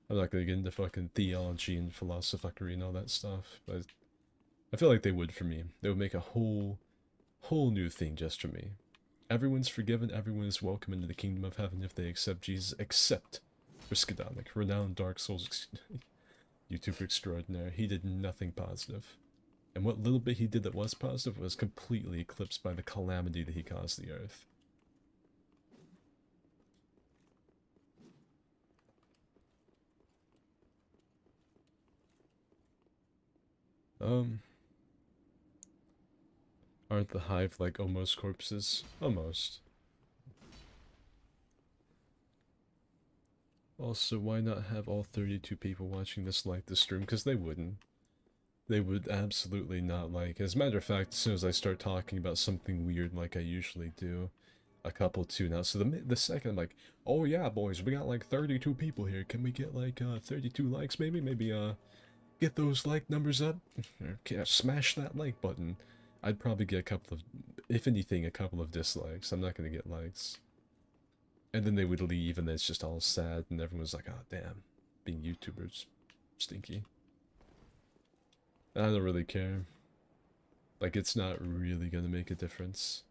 I'm not gonna get into fucking theology and philosophery and all that stuff, but I feel like they would for me. They would make a whole new thing just for me. Everyone's forgiven, everyone is welcome into the kingdom of heaven if they accept Jesus, except for Skidonic, renowned Dark Souls YouTuber extraordinaire. He did nothing positive. And what little bit he did that was positive was completely eclipsed by the calamity that he caused the earth. Aren't the hive like almost corpses? Almost. Also, why not have all 32 people watching this like the stream? Because they wouldn't. They would absolutely not like. As a matter of fact, as soon as I start talking about something weird like I usually do, a couple tune out. So the second I'm like, oh yeah, boys, we got like 32 people here. Can we get like 32 likes maybe? Maybe get those like numbers up? Or smash that like button. I'd probably get a couple of, if anything, a couple of dislikes. I'm not gonna get likes. And then they would leave and it's just all sad and everyone's like, oh damn, being YouTubers stinky. I don't really care. Like, it's not really gonna make a difference.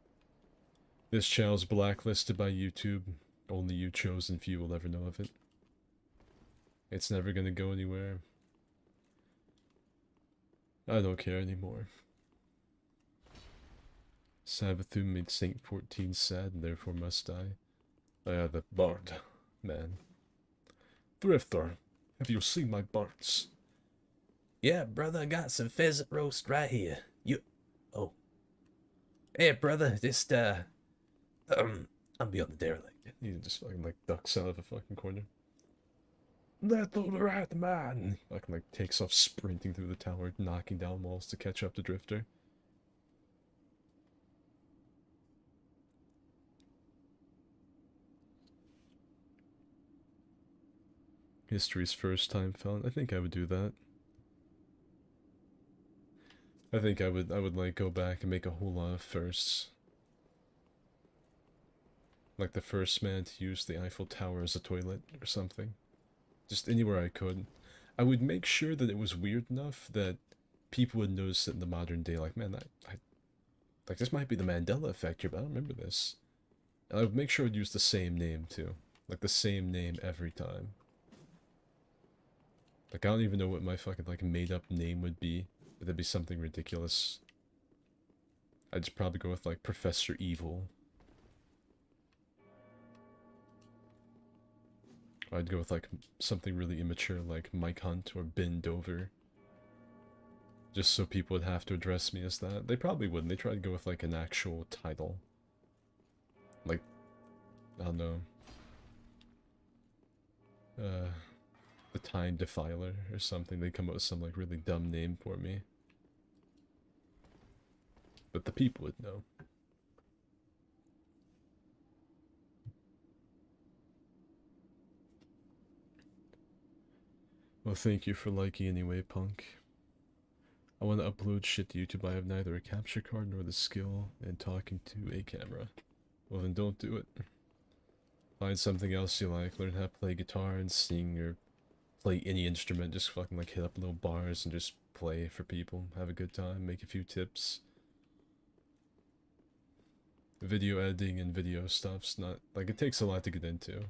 This channel's blacklisted by YouTube. Only you chosen few will ever know of it. It's never gonna go anywhere. I don't care anymore. Savathun made Saint 14 sad and therefore must die. I are the bard, man. Thrifter. Have you seen my birds? Yeah, brother, I got some pheasant roast right here. You, oh, hey, brother, just I'm beyond the derelict. He just fucking like ducks out of a fucking corner. Little rat man! Fucking like takes off sprinting through the tower, knocking down walls to catch up to Drifter. History's first time found. I think I would do that. I think I would like go back and make a whole lot of firsts. Like the first man to use the Eiffel Tower as a toilet or something. Just anywhere I could. I would make sure that it was weird enough that people would notice it in the modern day. Like, man, like this might be the Mandela effect here, but I don't remember this. And I would make sure I'd use the same name too. Like the same name every time. Like I don't even know what my fucking like made up name would be. But that'd be something ridiculous. I'd just probably go with like Professor Evil. I'd go with like something really immature like Mike Hunt or Ben Dover. Just so people would have to address me as that. They probably wouldn't. They try to go with like an actual title. Like, I don't know. The Time Defiler or something. They come up with some like really dumb name for me. But the people would know. Well, thank you for liking anyway, punk. I want to upload shit to YouTube. I have neither a capture card nor the skill in talking to a camera. Well, then don't do it. Find something else you like. Learn how to play guitar and sing or play any instrument. Just fucking like hit up little bars and just play for people. Have a good time. Make a few tips. Video editing and video stuff's not... like, it takes a lot to get into.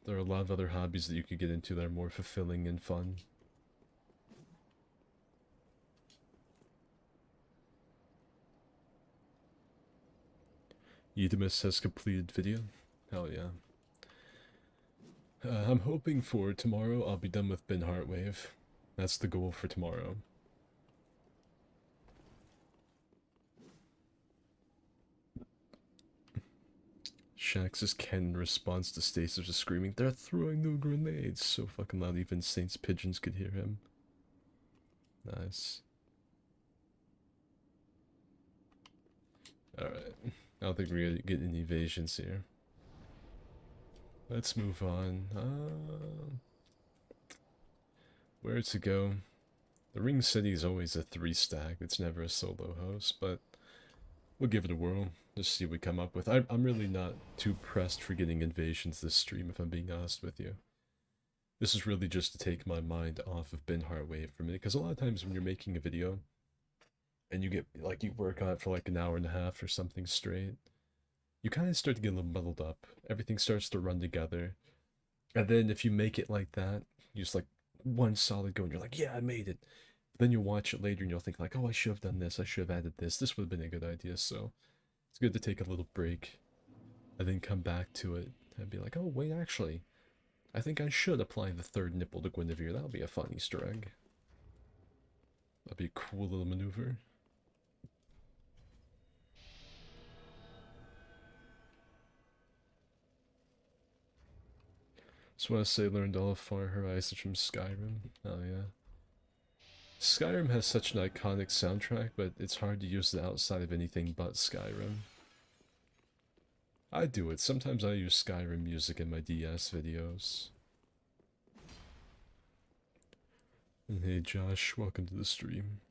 There are a lot of other hobbies that you could get into that are more fulfilling and fun. Eudemus has completed video. Hell yeah. I'm hoping for tomorrow I'll be done with Ben Heartwave. That's the goal for tomorrow. Shax is Ken in response to Stasis is screaming, "They're throwing new grenades!" So fucking loud even Saint's pigeons could hear him. Nice. Alright. I don't think we're gonna get any evasions here. Let's move on. Where to go? The Ring City is always a 3-stack. It's never a solo host, but we'll give it a whirl. Just see what we come up with. I'm really not too pressed for getting invasions this stream, if I'm being honest with you. This is really just to take my mind off of Ben Heartwave for a minute, because a lot of times when you're making a video, and you get, like, you work on it for like an hour and a half or something straight, you kind of start to get a little muddled up. Everything starts to run together. And then if you make it like that, you just like one solid go and you're like, yeah, I made it. But then you watch it later and you'll think like, oh, I should have done this. I should have added this. This would have been a good idea. So it's good to take a little break and then come back to it and be like, oh, wait, actually, I think I should apply the third nipple to Guinevere. That'll be a fun Easter egg. That'd be a cool little maneuver. Just want to say, learned all of Far Horizon from Skyrim. Oh yeah. Skyrim has such an iconic soundtrack, but it's hard to use it outside of anything but Skyrim. I do it. Sometimes I use Skyrim music in my DS videos. And hey Josh, welcome to the stream.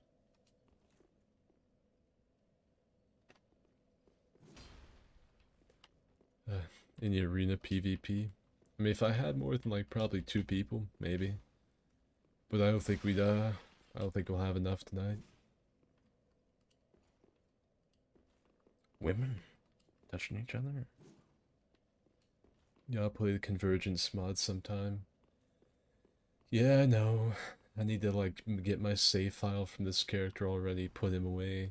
Any arena PvP? I mean, if I had more than like probably 2 people, maybe. But I don't think I don't think we'll have enough tonight. Women touching each other? Yeah, I'll play the Convergence mod sometime. Yeah, I know. I need to like get my save file from this character already, put him away,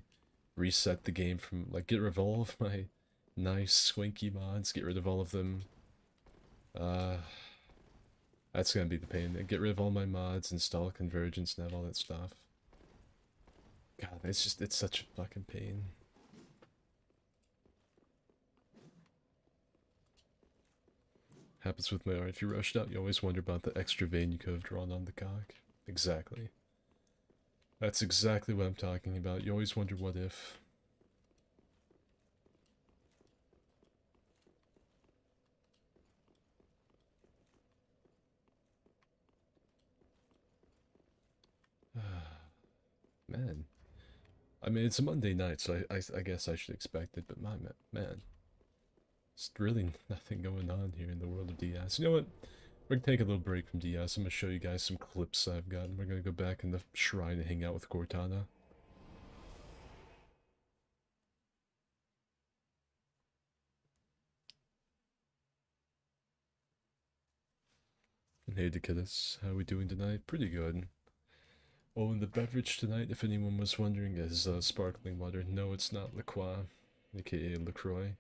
reset the game from like get rid of all of my nice swanky mods, get rid of all of them. That's gonna be the pain. Get rid of all my mods, install convergence, and have all that stuff. God, it's such a fucking pain. Happens with my art. If you rushed out, you always wonder about the extra vein you could have drawn on the cock. Exactly. That's exactly what I'm talking about. You always wonder what if. Man. I mean, it's a Monday night, so I guess I should expect it, but man. There's really nothing going on here in the world of DS. You know what? We're gonna take a little break from DS. I'm gonna show you guys some clips I've gotten. We're gonna go back in the shrine and hang out with Cortana. Hey Dakidus, how are we doing tonight? Pretty good. Oh, and the beverage tonight, if anyone was wondering, is sparkling water. No, it's not La Croix, aka LaCroix.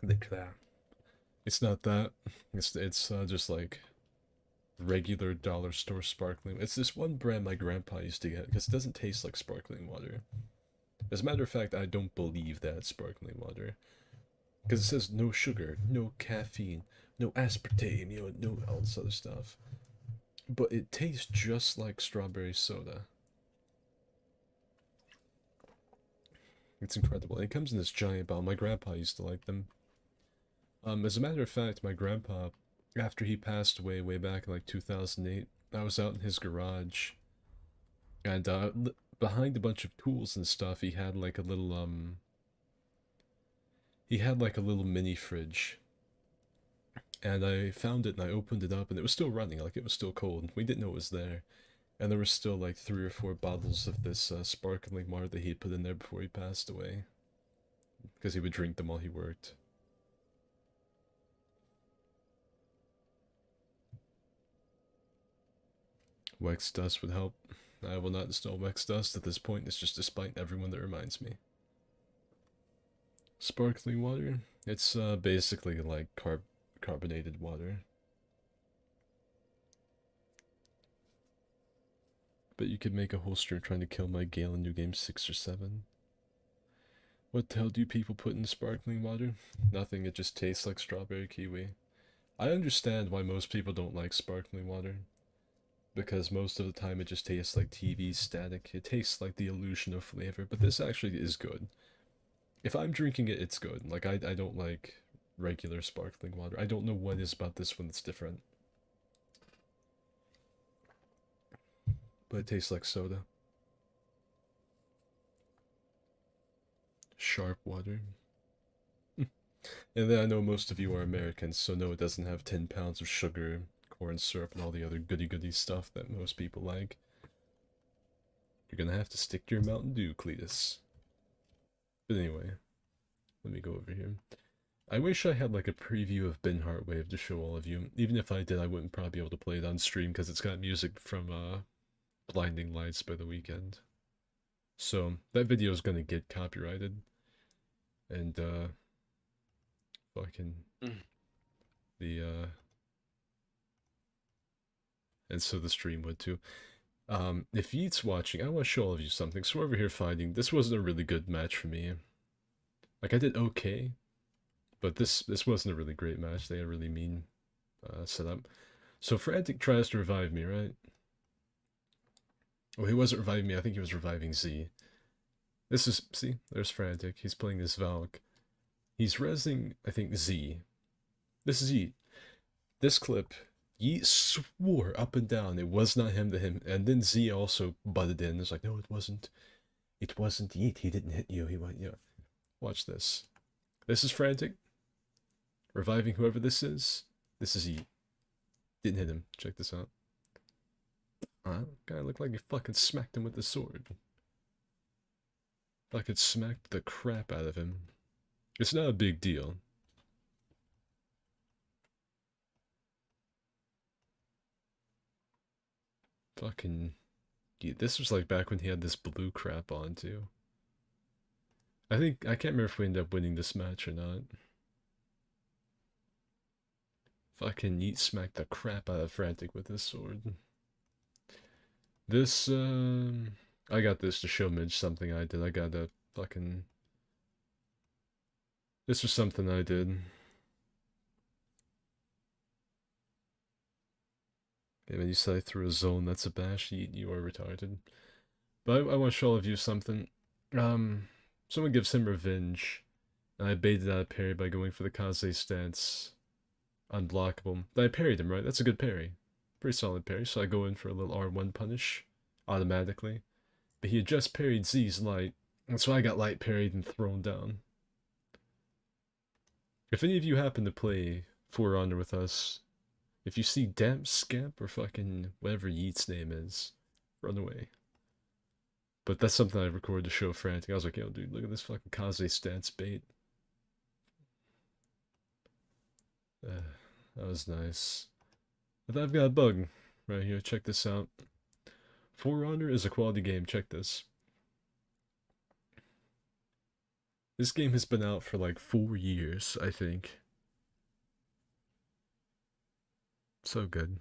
LaCroix. It's not that. It's just like regular dollar store sparkling. It's this one brand my grandpa used to get because it doesn't taste like sparkling water. As a matter of fact, I don't believe that it's sparkling water because it says no sugar, no caffeine, no aspartame, no all this other stuff. But it tastes just like strawberry soda. It's incredible. And it comes in this giant bottle. My grandpa used to like them. As a matter of fact, my grandpa, after he passed away way back in like 2008, I was out in his garage, and behind a bunch of tools and stuff, he had like a little mini fridge, and I found it and I opened it up, and it was still running, like it was still cold. We didn't know it was there, and there was still like 3 or 4 bottles of this sparkling water that he had put in there before he passed away, because he would drink them while he worked. Wax dust would help. I will not install wax dust at this point. It's just to spite everyone that reminds me. Sparkling water. It's basically like carbonated water. But you could make a whole stream trying to kill my Gale in New Game 6 or 7. What the hell do people put in sparkling water? Nothing, it just tastes like strawberry kiwi. I understand why most people don't like sparkling water. Because most of the time it just tastes like TV static. It tastes like the illusion of flavor, but this actually is good. If I'm drinking it, it's good. Like, I don't like regular sparkling water. I don't know what is about this one that's different. But it tastes like soda. Sharp water. And then I know most of you are Americans, so no, it doesn't have 10 pounds of sugar, corn syrup, and all the other goody-goody stuff that most people like. You're gonna have to stick to your Mountain Dew, Cletus. But anyway, let me go over here. I wish I had like a preview of Ben Heartwave to show all of you. Even if I did, I wouldn't probably be able to play it on stream because it's got music from Blinding Lights by The Weeknd. So that video is gonna get copyrighted. And fucking the and so the stream would too. If Yeet's watching, I want to show all of you something. So we're over here fighting. This wasn't a really good match for me. Like, I did okay, but this wasn't a really great match. They had a really mean setup. So Frantic tries to revive me, right? Oh, he wasn't reviving me. I think he was reviving Z. This is, see, there's Frantic. He's playing this Valk. He's resing, I think, Z. This is Yeet. This clip, Yeet swore up and down it was not him to him, and then Z also butted in. It's like, no, it wasn't. It wasn't Yeet. He didn't hit you. He went, yeah. Watch this. This is Frantic. Reviving whoever this is. This is Yeet. Didn't hit him. Check this out. Guy looked like he fucking smacked him with the sword. Fucking smacked the crap out of him. It's not a big deal. Fucking... Yeah, this was like back when he had this blue crap on too. I can't remember if we ended up winning this match or not. Fucking yeet smack the crap out of Frantic with this sword. This, I got this to show Midge something I did. I got a fucking... This was something I did. Yeah, man, you said I threw a zone, that's a bash. You are retarded. But I want to show all of you something. Someone gives him revenge, and I baited out a parry by going for the Kaze stance. Unblockable. But I parried him, right? That's a good parry. Pretty solid parry, so I go in for a little R1 punish, automatically. But he had just parried Z's light, and so I got light parried and thrown down. If any of you happen to play For Honor with us, if you see Damp Scamp or fucking whatever Yeet's name is, run away. But that's something I recorded to show Frantic. I was like, yo, dude, look at this fucking Kaze stance bait. That was nice. But I've got a bug right here. Check this out. For Honor is a quality game. Check this. This game has been out for like 4 years, I think. So good.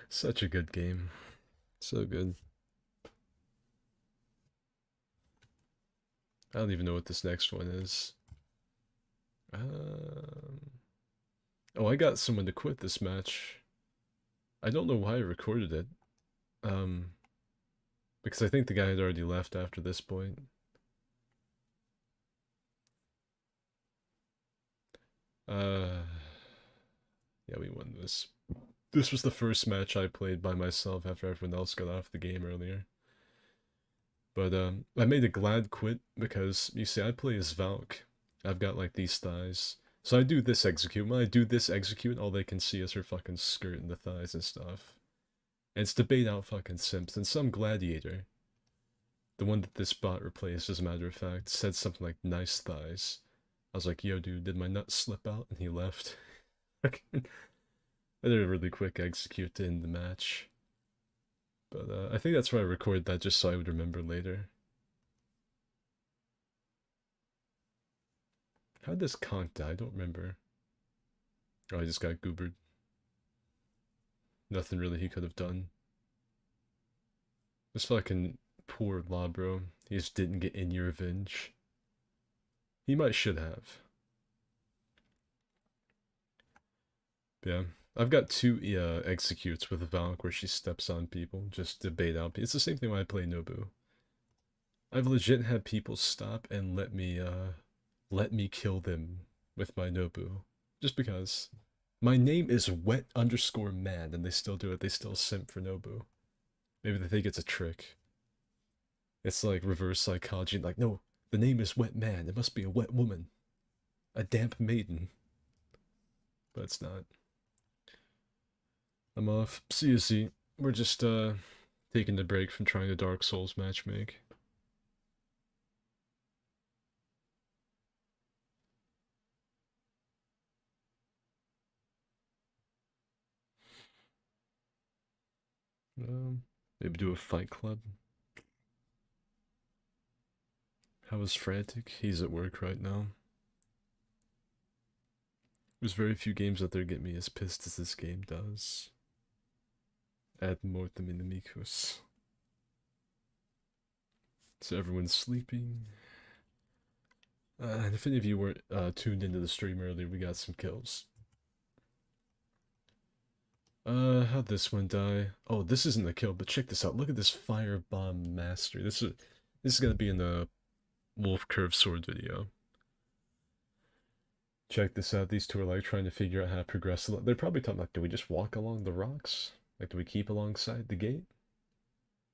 Such a good game. So good. I don't even know what this next one is. Oh, I got someone to quit this match. I don't know why I recorded it. Because I think the guy had already left after this point. Yeah, we won this. This was the first match I played by myself after everyone else got off the game earlier. But I made a glad quit because, you see, I play as Valk. I've got like these thighs. So I do this execute. When I do this execute, all they can see is her fucking skirt and the thighs and stuff. And it's to bait out fucking simps. And some gladiator, the one that this bot replaced, as a matter of fact, said something like nice thighs. I was like, yo dude, did my nut slip out? And he left. I did a really quick execute to end the match. But I think that's why I recorded that, just so I would remember later. How did this conch die? I don't remember. Oh, I just got goobered. Nothing really he could have done. This fucking poor Labro. He just didn't get any revenge. He might should have. Yeah. I've got 2 executes with Valk where she steps on people just to bait out. It's the same thing when I play Nobu. I've legit had people stop and let me kill them with my Nobu. Just because. My name is wet_man and they still do it. They still simp for Nobu. Maybe they think it's a trick. It's like reverse psychology. Like, no, the name is wet man. It must be a wet woman. A damp maiden. But it's not. I'm off. See you, Z. We're just, taking a break from trying to Dark Souls matchmake. Maybe do a fight club. How is Frantic? He's at work right now. There's very few games out there get me as pissed as this game does. Ad mortem inimicus. So everyone's sleeping. And if any of you weren't tuned into the stream earlier, we got some kills. How'd this one die? Oh, this isn't a kill, but check this out. Look at this firebomb mastery. This is gonna be in the Wolf Curve Sword video. Check this out. These two are like trying to figure out how to progress. They're probably talking like, do we just walk along the rocks? Like, do we keep alongside the gate?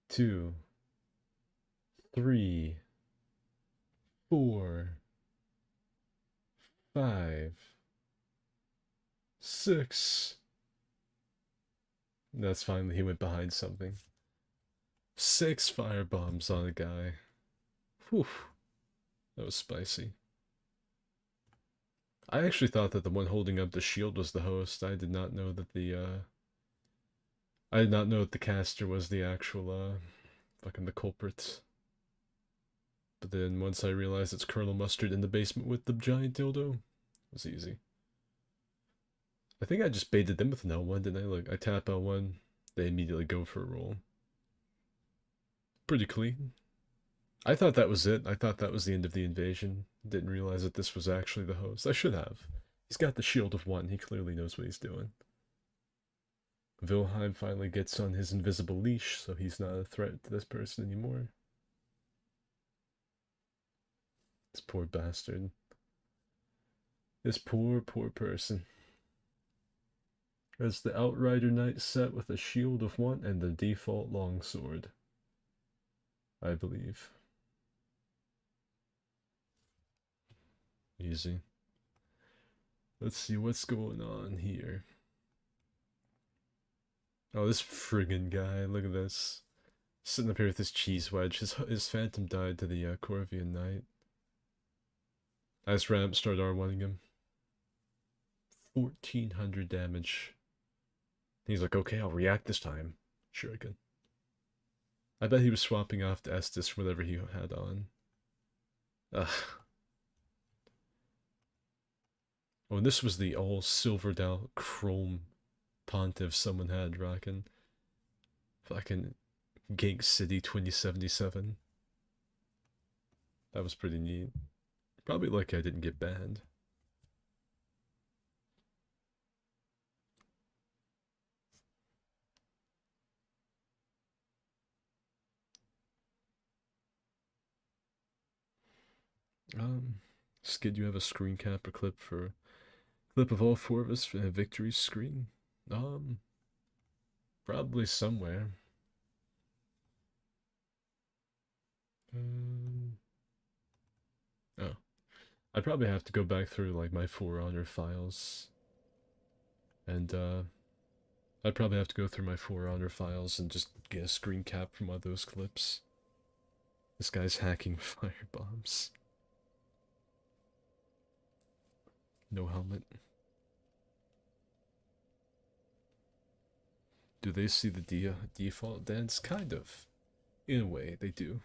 2, 3, 4, 5, 6. That's finally he went behind something. 6 firebombs on a guy. Whew. That was spicy. I actually thought that the one holding up the shield was the host. I did not know that I did not know that the caster was the actual, fucking the culprit. But then once I realized it's Colonel Mustard in the basement with the giant dildo, It was easy. I think I just baited them with an L1, didn't I? Look, I tap L1, they immediately go for a roll. Pretty clean. I thought that was it. I thought that was the end of the invasion. Didn't realize that this was actually the host. I should have. He's got the shield of one. He clearly knows what he's doing. Wilhelm finally gets on his invisible leash, so he's not a threat to this person anymore. This poor bastard. This poor, poor person. As the Outrider Knight set with a shield of one and the default longsword. I believe. Easy. Let's see what's going on here. Oh, this friggin' guy, look at this. Sitting up here with his cheese wedge. His phantom died to the Corvian Knight. I just ran up and started R1ing him. 1400 damage. He's like, okay, I'll react this time. Sure I could. I bet he was swapping off to Estus whatever he had on. Ugh. Oh, and this was the all silvered out chrome pontiff someone had rocking. Fucking Gank City 2077. That was pretty neat. Probably lucky I didn't get banned. Skid, you have a screen cap or clip for clip of all four of us for a victory screen? Probably somewhere. Oh. I'd probably have to go back through like my For Honor files. And I'd probably have to go through my For Honor files and just get a screen cap from one of those clips. This guy's hacking fire bombs. No helmet. Do they see the default dance? Kind of. In a way, they do.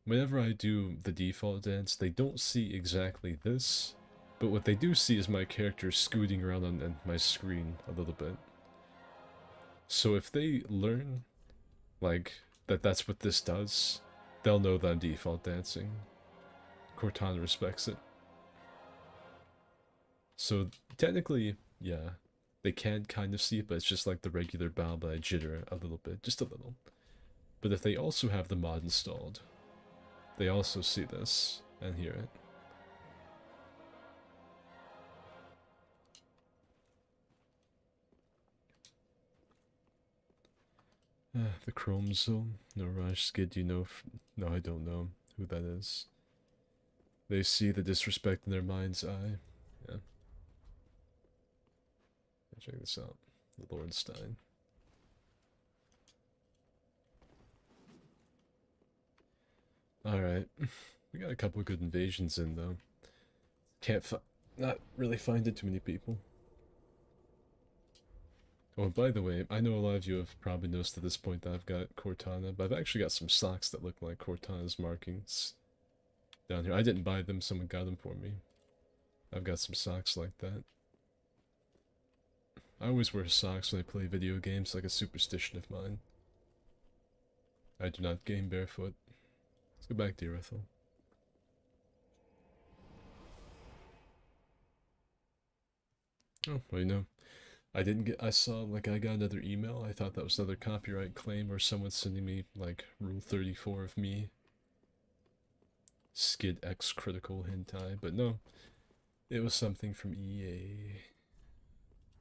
Whenever I do the default dance, they don't see exactly this, but what they do see is my character scooting around on my screen a little bit. So if they learn, like, that's what this does, they'll know that I'm default dancing. Cortana respects it. So technically, yeah, they can kind of see it, but it's just like the regular bow, but I jitter a little bit, just a little. But if they also have the mod installed, they also see this and hear it. The Chrome Zone. No Raj Skid, do you know? No, I don't know who that is. They see the disrespect in their mind's eye. Yeah. Check this out. The Lordstein. Alright. We got a couple of good invasions in, though. Can't not really find it too many people. Oh, and by the way, I know a lot of you have probably noticed at this point that I've got Cortana, but I've actually got some socks that look like Cortana's markings down here. I didn't buy them, someone got them for me. I've got some socks like that. I always wear socks when I play video games, like a superstition of mine. I do not game barefoot. Let's go back to Irithel. Oh, well, you know, I saw, like, I got another email. I thought that was another copyright claim or someone sending me, like, Rule 34 of me. Skid X critical hentai, but no. It was something from EA.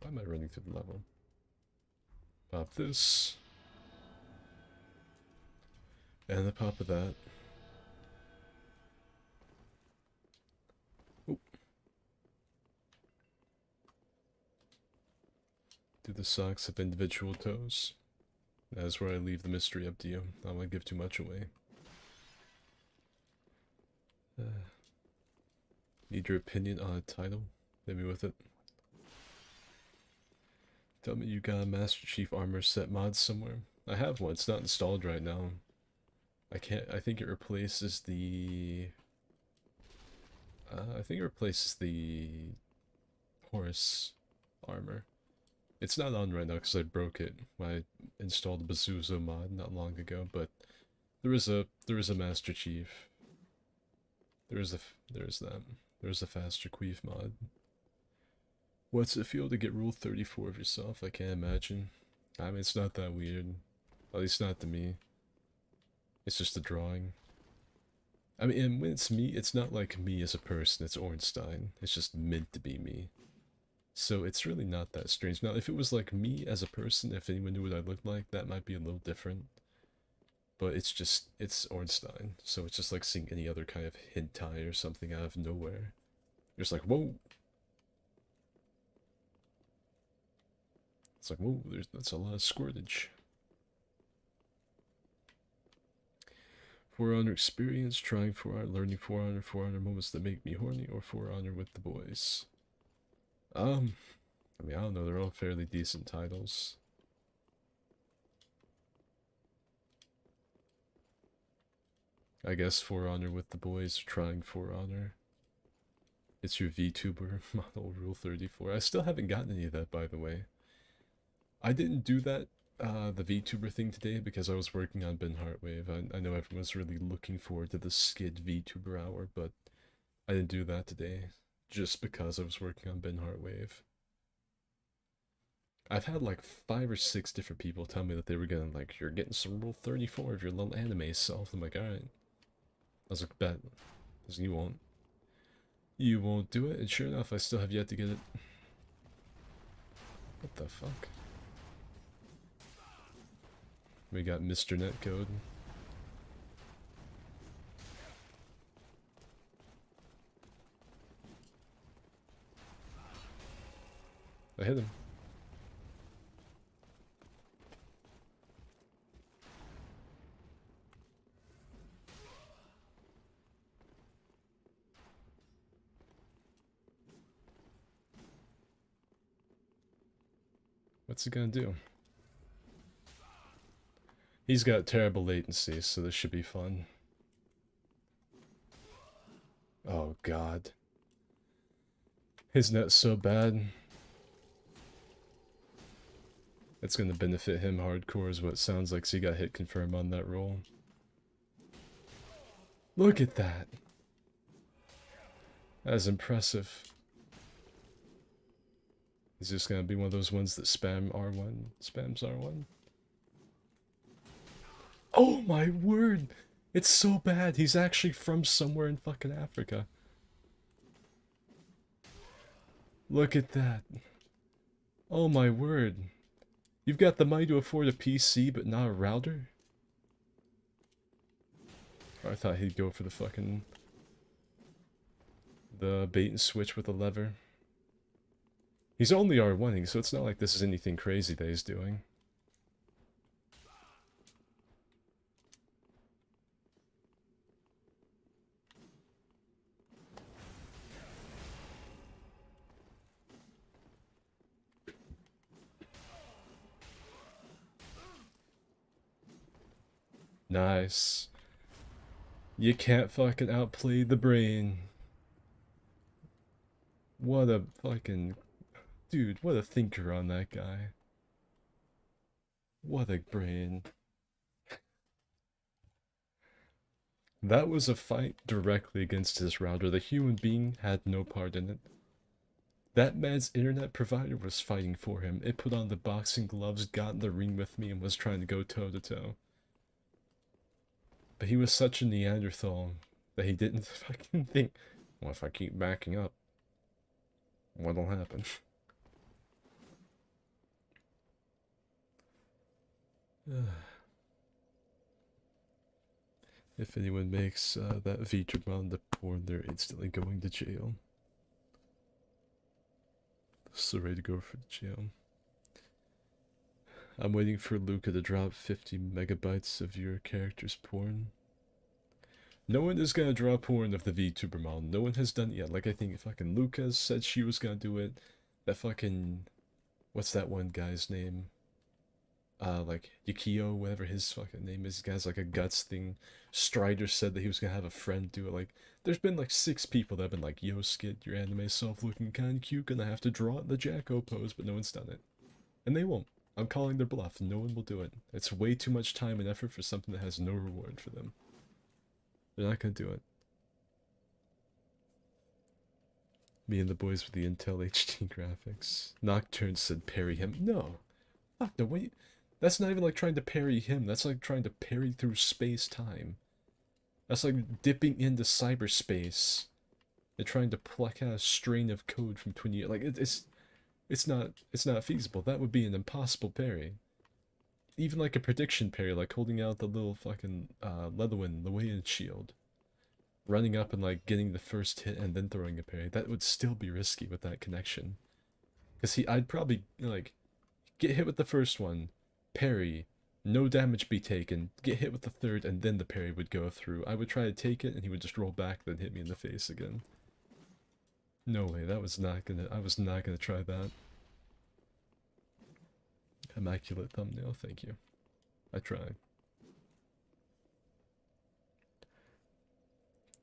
Why am I running through the level? Pop this. And the pop of that. Oh. Do the socks have individual toes? That is where I leave the mystery up to you. I don't want to give too much away. Need your opinion on a title? Hit me with it. Tell me you got a Master Chief Armor set mod somewhere. I have one, it's not installed right now. I think it replaces the I think it replaces the horse armor. It's not on right now because I broke it when I installed the Bazuzo mod not long ago, but there is a Master Chief. There's that. There's a faster Queef mod. What's it feel to get rule 34 of yourself? I can't imagine. I mean, it's not that weird. At least not to me. It's just a drawing. I mean, and when it's me, it's not like me as a person, it's Ornstein. It's just meant to be me. So it's really not that strange. Now, if it was like me as a person, if anyone knew what I looked like, that might be a little different. But it's Ornstein. So it's just like seeing any other kind of hentai or something out of nowhere. You're just like, whoa. It's like, whoa, that's a lot of squirtage. For Honor experience, trying For Honor, learning For Honor moments that make me horny, or For Honor with the boys. I mean, I don't know, they're all fairly decent titles. I guess For Honor with the boys, trying For Honor. It's your VTuber model rule 34. I still haven't gotten any of that, by the way. I didn't do that, the VTuber thing today because I was working on Ben Heartwave. I know everyone's really looking forward to the Skid VTuber hour, but I didn't do that today just because I was working on Ben Heartwave. I've had like 5 or 6 different people tell me that they were gonna, like, you're getting some rule 34 of your little anime self. I'm like, alright. I was like, bet. Because you won't. You won't do it, and sure enough, I still have yet to get it. What the fuck? We got Mr. Netcode. I hit him. What's he gonna do? He's got terrible latency, so this should be fun. Oh god. His net's so bad. It's gonna benefit him hardcore is what it sounds like, so he got hit confirm on that roll. Look at that! That is impressive. Is this gonna be one of those ones that spams R1? Oh my word! It's so bad, he's actually from somewhere in fucking Africa. Look at that. Oh my word. You've got the money to afford a PC, but not a router? I thought he'd go for the fucking... the bait and switch with the lever. He's only R1ing, so it's not like this is anything crazy that he's doing. Nice. You can't fucking outplay the brain. What a fucking... Dude, what a thinker on that guy. What a brain. That was a fight directly against his router. The human being had no part in it. That man's internet provider was fighting for him. It put on the boxing gloves, got in the ring with me, and was trying to go toe-to-toe. But he was such a Neanderthal that he didn't fucking think, well, if I keep backing up, what'll happen? If anyone makes that VTuber the porn, they're instantly going to jail. So ready to go for the jail. I'm waiting for Luca to drop 50 megabytes of your character's porn. No one is gonna draw porn of the VTuber model. No one has done it yet. Like, I think fucking Luca said she was gonna do it. That fucking... what's that one guy's name? like Yukio, whatever his fucking name is, guy's like a guts thing. Strider said that he was gonna have a friend do it. Like, there's been like 6 people that have been like, yo, Skid, your anime self looking kinda cute, gonna have to draw it in the Jacko pose, but no one's done it. And they won't. I'm calling their bluff. No one will do it. It's way too much time and effort for something that has no reward for them. They're not gonna do it. Me and the boys with the Intel HD graphics. Nocturne said parry him. No. Fuck no, wait. That's not even like trying to parry him. That's like trying to parry through space-time. That's like dipping into cyberspace and trying to pluck out a strain of code from 20 years. Like, it's not feasible. That would be an impossible parry. Even like a prediction parry, like holding out the little fucking Llewellyn shield. Running up and like getting the first hit and then throwing a parry. That would still be risky with that connection. Because I'd probably like get hit with the first one, parry, no damage be taken, get hit with the third, and then the parry would go through. I would try to take it and he would just roll back, then hit me in the face again. No way, I was not gonna try that. Immaculate thumbnail, thank you. I tried.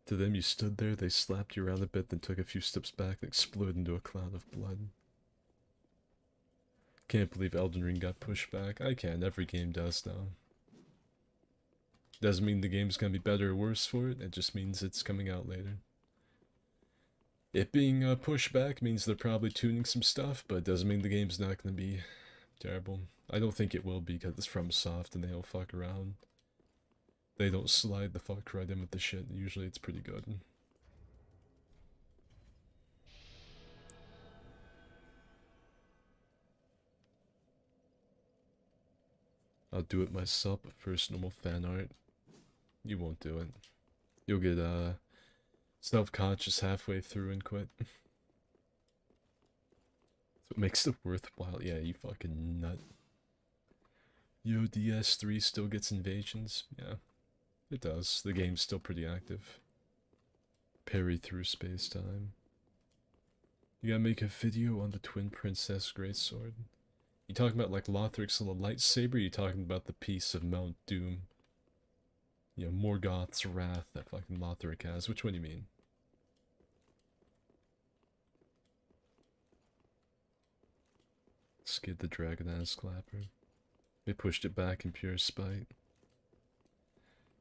To them, you stood there, they slapped you around a bit, then took a few steps back and exploded into a cloud of blood. Can't believe Elden Ring got pushed back. I can, every game does now. Doesn't mean the game's gonna be better or worse for it, it just means it's coming out later. It being pushed back means they're probably tuning some stuff, but it doesn't mean the game's not gonna be terrible. I don't think it will be because it's FromSoft and they don't fuck around. They don't slide the fuck right in with the shit. Usually it's pretty good. I'll do it myself, but first normal fan art. You won't do it. You'll get self-conscious halfway through and quit. That's what makes it worthwhile. Yeah, you fucking nut. Yo, DS3 still gets invasions? Yeah, it does. The game's still pretty active. Parry through space-time. You gotta make a video on the Twin Princess Greatsword. You talking about like Lothric's little lightsaber? You talking about the piece of Mount Doom? You know, Morgoth's wrath that fucking Lothric has. Which one do you mean? Skid the Dragon Ass Clapper. They pushed it back in pure spite.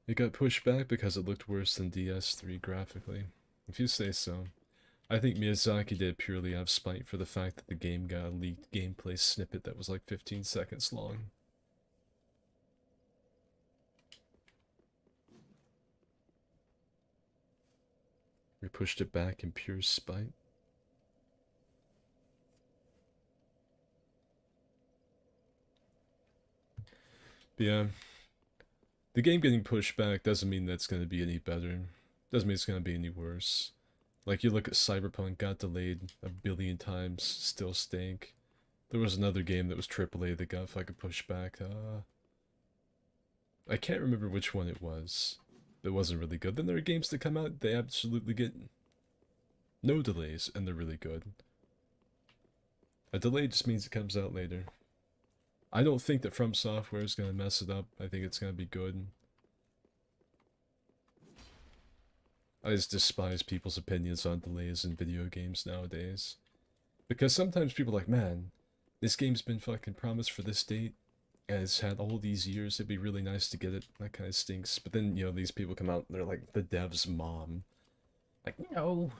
It got pushed back because it looked worse than DS3 graphically. If you say so. I think Miyazaki did purely out of spite for the fact that the game got a leaked gameplay snippet that was like 15 seconds long. We pushed it back in pure spite. But yeah, the game getting pushed back doesn't mean that's going to be any better. Doesn't mean it's going to be any worse. Like, you look at Cyberpunk, got delayed a billion times, still stink. There was another game that was AAA that got fucking pushed back. I can't remember which one it was. It wasn't really good. Then there are games that come out, they absolutely get no delays, and they're really good. A delay just means it comes out later. I don't think that From Software is going to mess it up. I think it's going to be good. I just despise people's opinions on delays in video games nowadays. Because sometimes people are like, man, this game's been fucking promised for this date, and it's had all these years, it'd be really nice to get it. That kind of stinks. But then, you know, these people come out and they're like the dev's mom. Like, no,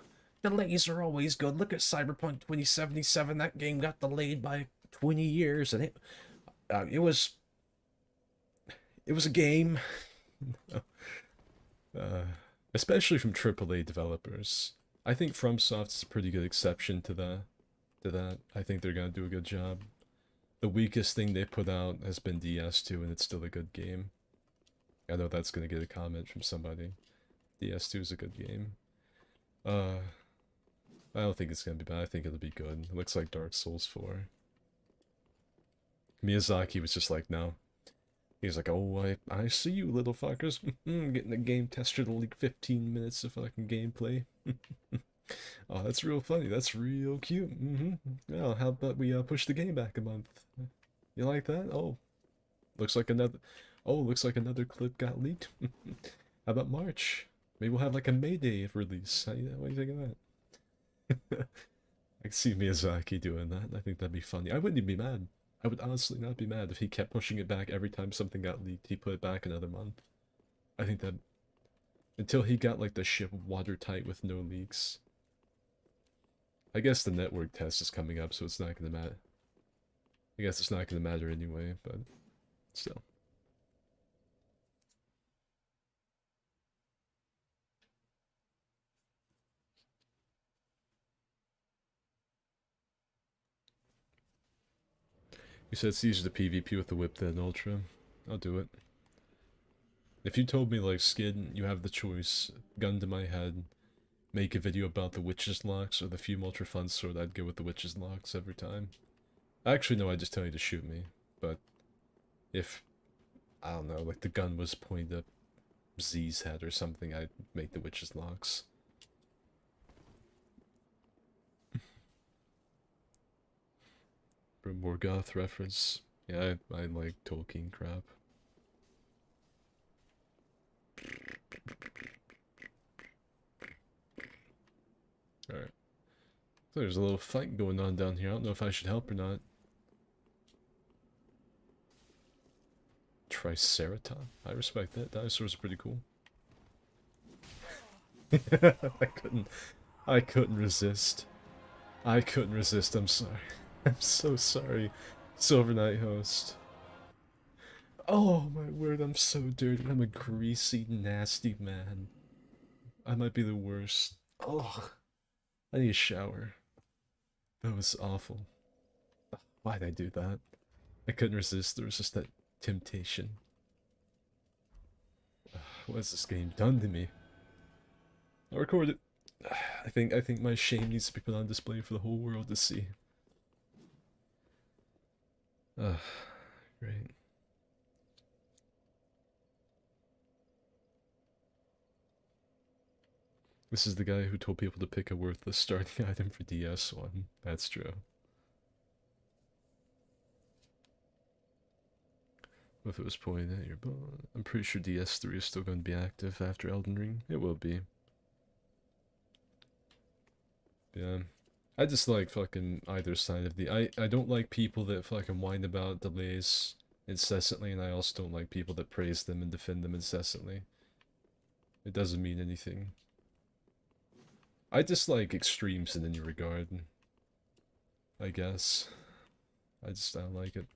delays are always good. Look at Cyberpunk 2077. That game got delayed by 20 years, and it was a game. Especially from AAA developers. I think FromSoft is a pretty good exception to that. I think they're gonna do a good job. The weakest thing they put out has been DS2, and it's still a good game. I know that's gonna get a comment from somebody. DS2 is a good game. I don't think it's gonna be bad. I think it'll be good. It looks like Dark Souls 4. Miyazaki was just like, no. He's like, oh, I see you, little fuckers. Getting the game tester to leak 15 minutes of fucking gameplay. Oh, that's real funny. That's real cute. Well, how about we push the game back a month? You like that? Oh, Looks like another... Oh, looks like another clip got leaked. How about March? Maybe we'll have like a May Day release. What do you think of that? I can see Miyazaki doing that. I think that'd be funny. I wouldn't even be mad. I would honestly not be mad if he kept pushing it back every time something got leaked. He put it back another month. I think that... Until he got like the ship watertight with no leaks. I guess the network test is coming up, so it's not gonna matter. I guess it's not gonna matter anyway, but still. You said it's easier to PvP with the whip than Ultra. I'll do it. If you told me, like, Skid, you have the choice, gun to my head, make a video about the Witch's Locks or the Fume Ultra Fun Sword, I'd go with the Witch's Locks every time. Actually, no, I'd just tell you to shoot me. But if, I don't know, like the gun was pointed at Z's head or something, I'd make the Witch's Locks. For Morgoth reference. Yeah, I like Tolkien crap. Alright. So there's a little fight going on down here. I don't know if I should help or not. Triceratops? I respect that. Dinosaurs are pretty cool. I couldn't resist. I couldn't resist, I'm sorry. I'm so sorry, Silver Knight host. Oh my word, I'm so dirty. I'm a greasy, nasty man. I might be the worst. Oh, I need a shower. That was awful. Why'd I do that? I couldn't resist. There was just that temptation. What has this game done to me? I'll record it. I think my shame needs to be put on display for the whole world to see. Great. This is the guy who told people to pick a worthless starting item for DS1. That's true. What if it was pointed at your bone? I'm pretty sure DS3 is still going to be active after Elden Ring. It will be. Yeah. I just like fucking either side of the... I don't like people that fucking whine about delays incessantly, and I also don't like people that praise them and defend them incessantly. It doesn't mean anything. I dislike extremes in any regard, I guess. I don't like it.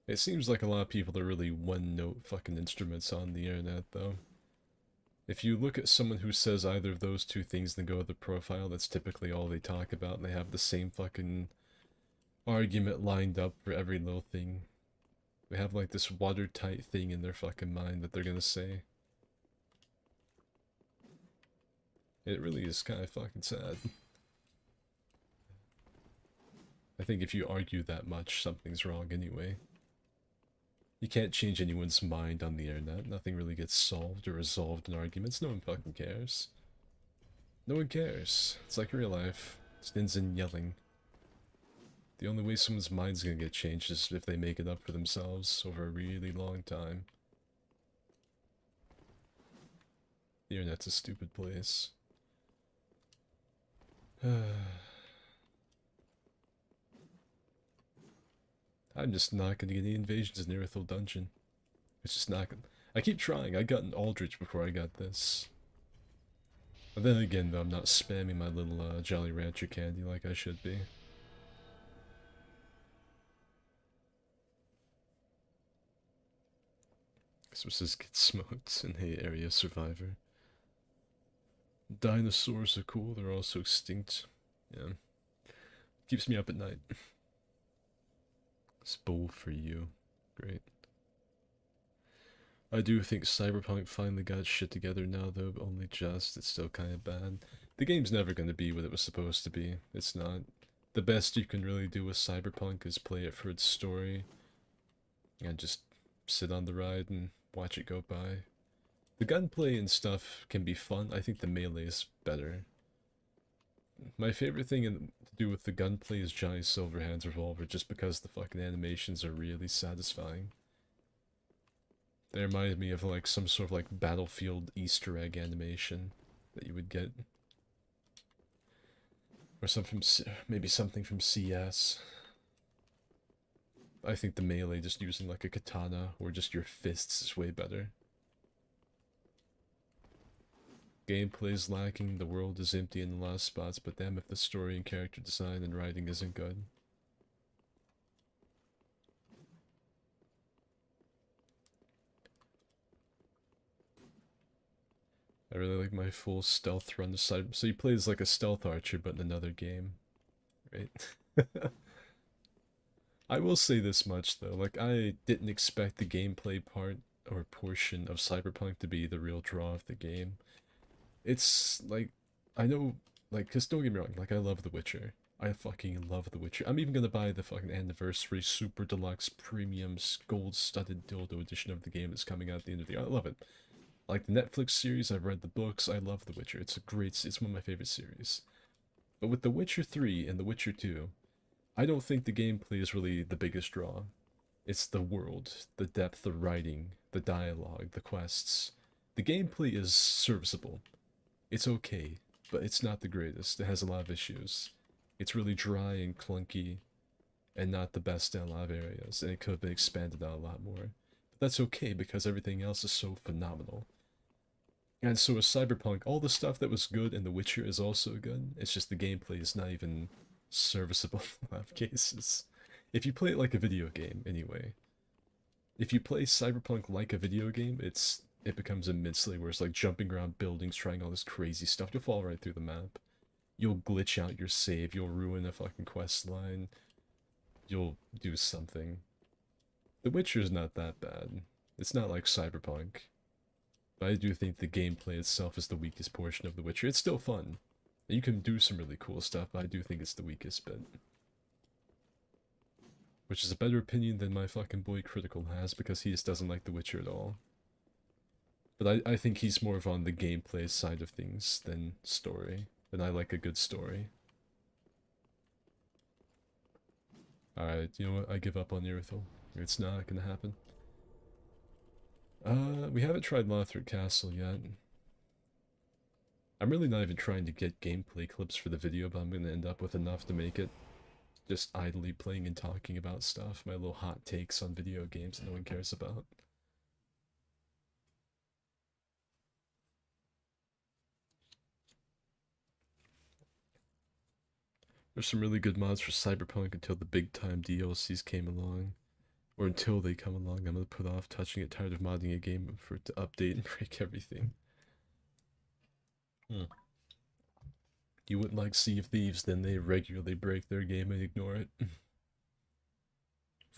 It seems like a lot of people are really one-note fucking instruments on the internet, though. If you look at someone who says either of those two things and then go to the profile, that's typically all they talk about, and they have the same fucking argument lined up for every little thing. They have like this watertight thing in their fucking mind that they're gonna say. It really is kind of fucking sad. I think if you argue that much, something's wrong anyway. You can't change anyone's mind on the internet. Nothing really gets solved or resolved in arguments. No one fucking cares. No one cares. It's like real life. It in yelling. The only way someone's mind's gonna get changed is if they make it up for themselves over a really long time. The internet's a stupid place. I'm just not gonna get any invasions in Irithyll Dungeon. It's just not gonna... I keep trying. I got an Aldrich before I got this. But then again, though, I'm not spamming my little Jolly Rancher candy like I should be. Christmases get smoked in Hay Area Survivor. Dinosaurs are cool, they're also extinct. Yeah. Keeps me up at night. It's bowl for you. Great. I do think Cyberpunk finally got its shit together now, though, but only just. It's still kind of bad. The game's never going to be what it was supposed to be. It's not. The best you can really do with Cyberpunk is play it for its story. And just sit on the ride and watch it go by. The gunplay and stuff can be fun. I think the melee is better. my favorite thing to do with the gunplay is Johnny Silverhand's revolver, just because the fucking animations are really satisfying. They remind me of like some sort of like Battlefield Easter egg animation that you would get, or maybe something from CS. I think the melee just using like a katana or just your fists is way better. Gameplay's lacking, the world is empty in a lot of spots, but damn if the story and character design and writing isn't good. I really like my full stealth run side. So he plays like a stealth archer, but in another game, right? I will say this much though, like I didn't expect the gameplay part or portion of Cyberpunk to be the real draw of the game. It's like, I know, like, cause don't get me wrong, like I love The Witcher. I fucking love The Witcher. I'm even gonna buy the fucking anniversary super deluxe premium gold studded dildo edition of the game that's coming out at the end of the year. I love it. Like the Netflix series, I've read the books, I love The Witcher. It's one of my favorite series. But with The Witcher 3 and The Witcher 2, I don't think the gameplay is really the biggest draw. It's the world, the depth of writing, the dialogue, the quests. The gameplay is serviceable. It's okay, but it's not the greatest. It has a lot of issues. It's really dry and clunky, and not the best in a lot of areas, and it could have been expanded out a lot more. But that's okay because everything else is so phenomenal. And so with Cyberpunk, all the stuff that was good in The Witcher is also good. It's just the gameplay is not even serviceable in a lot of cases. If you play it like a video game, anyway. If you play Cyberpunk like a video game, it becomes immensely worse. Like jumping around buildings, trying all this crazy stuff. You'll fall right through the map. You'll glitch out your save. You'll ruin a fucking quest line. You'll do something. The Witcher's not that bad. It's not like Cyberpunk. But I do think the gameplay itself is the weakest portion of The Witcher. It's still fun. You can do some really cool stuff, but I do think it's the weakest bit. Which is a better opinion than my fucking boy Critical has, because he just doesn't like The Witcher at all. But I think he's more of on the gameplay side of things than story. And I like a good story. Alright, you know what? I give up on Irithyll. It's not gonna happen. We haven't tried Lothric Castle yet. I'm really not even trying to get gameplay clips for the video, but I'm gonna end up with enough to make it. Just idly playing and talking about stuff, my little hot takes on video games that no one cares about. There's some really good mods for Cyberpunk until the big time DLCs came along. Or until they come along, I'm gonna put off touching it, tired of modding a game for it to update and break everything. You wouldn't like Sea of Thieves, then they regularly break their game and ignore it.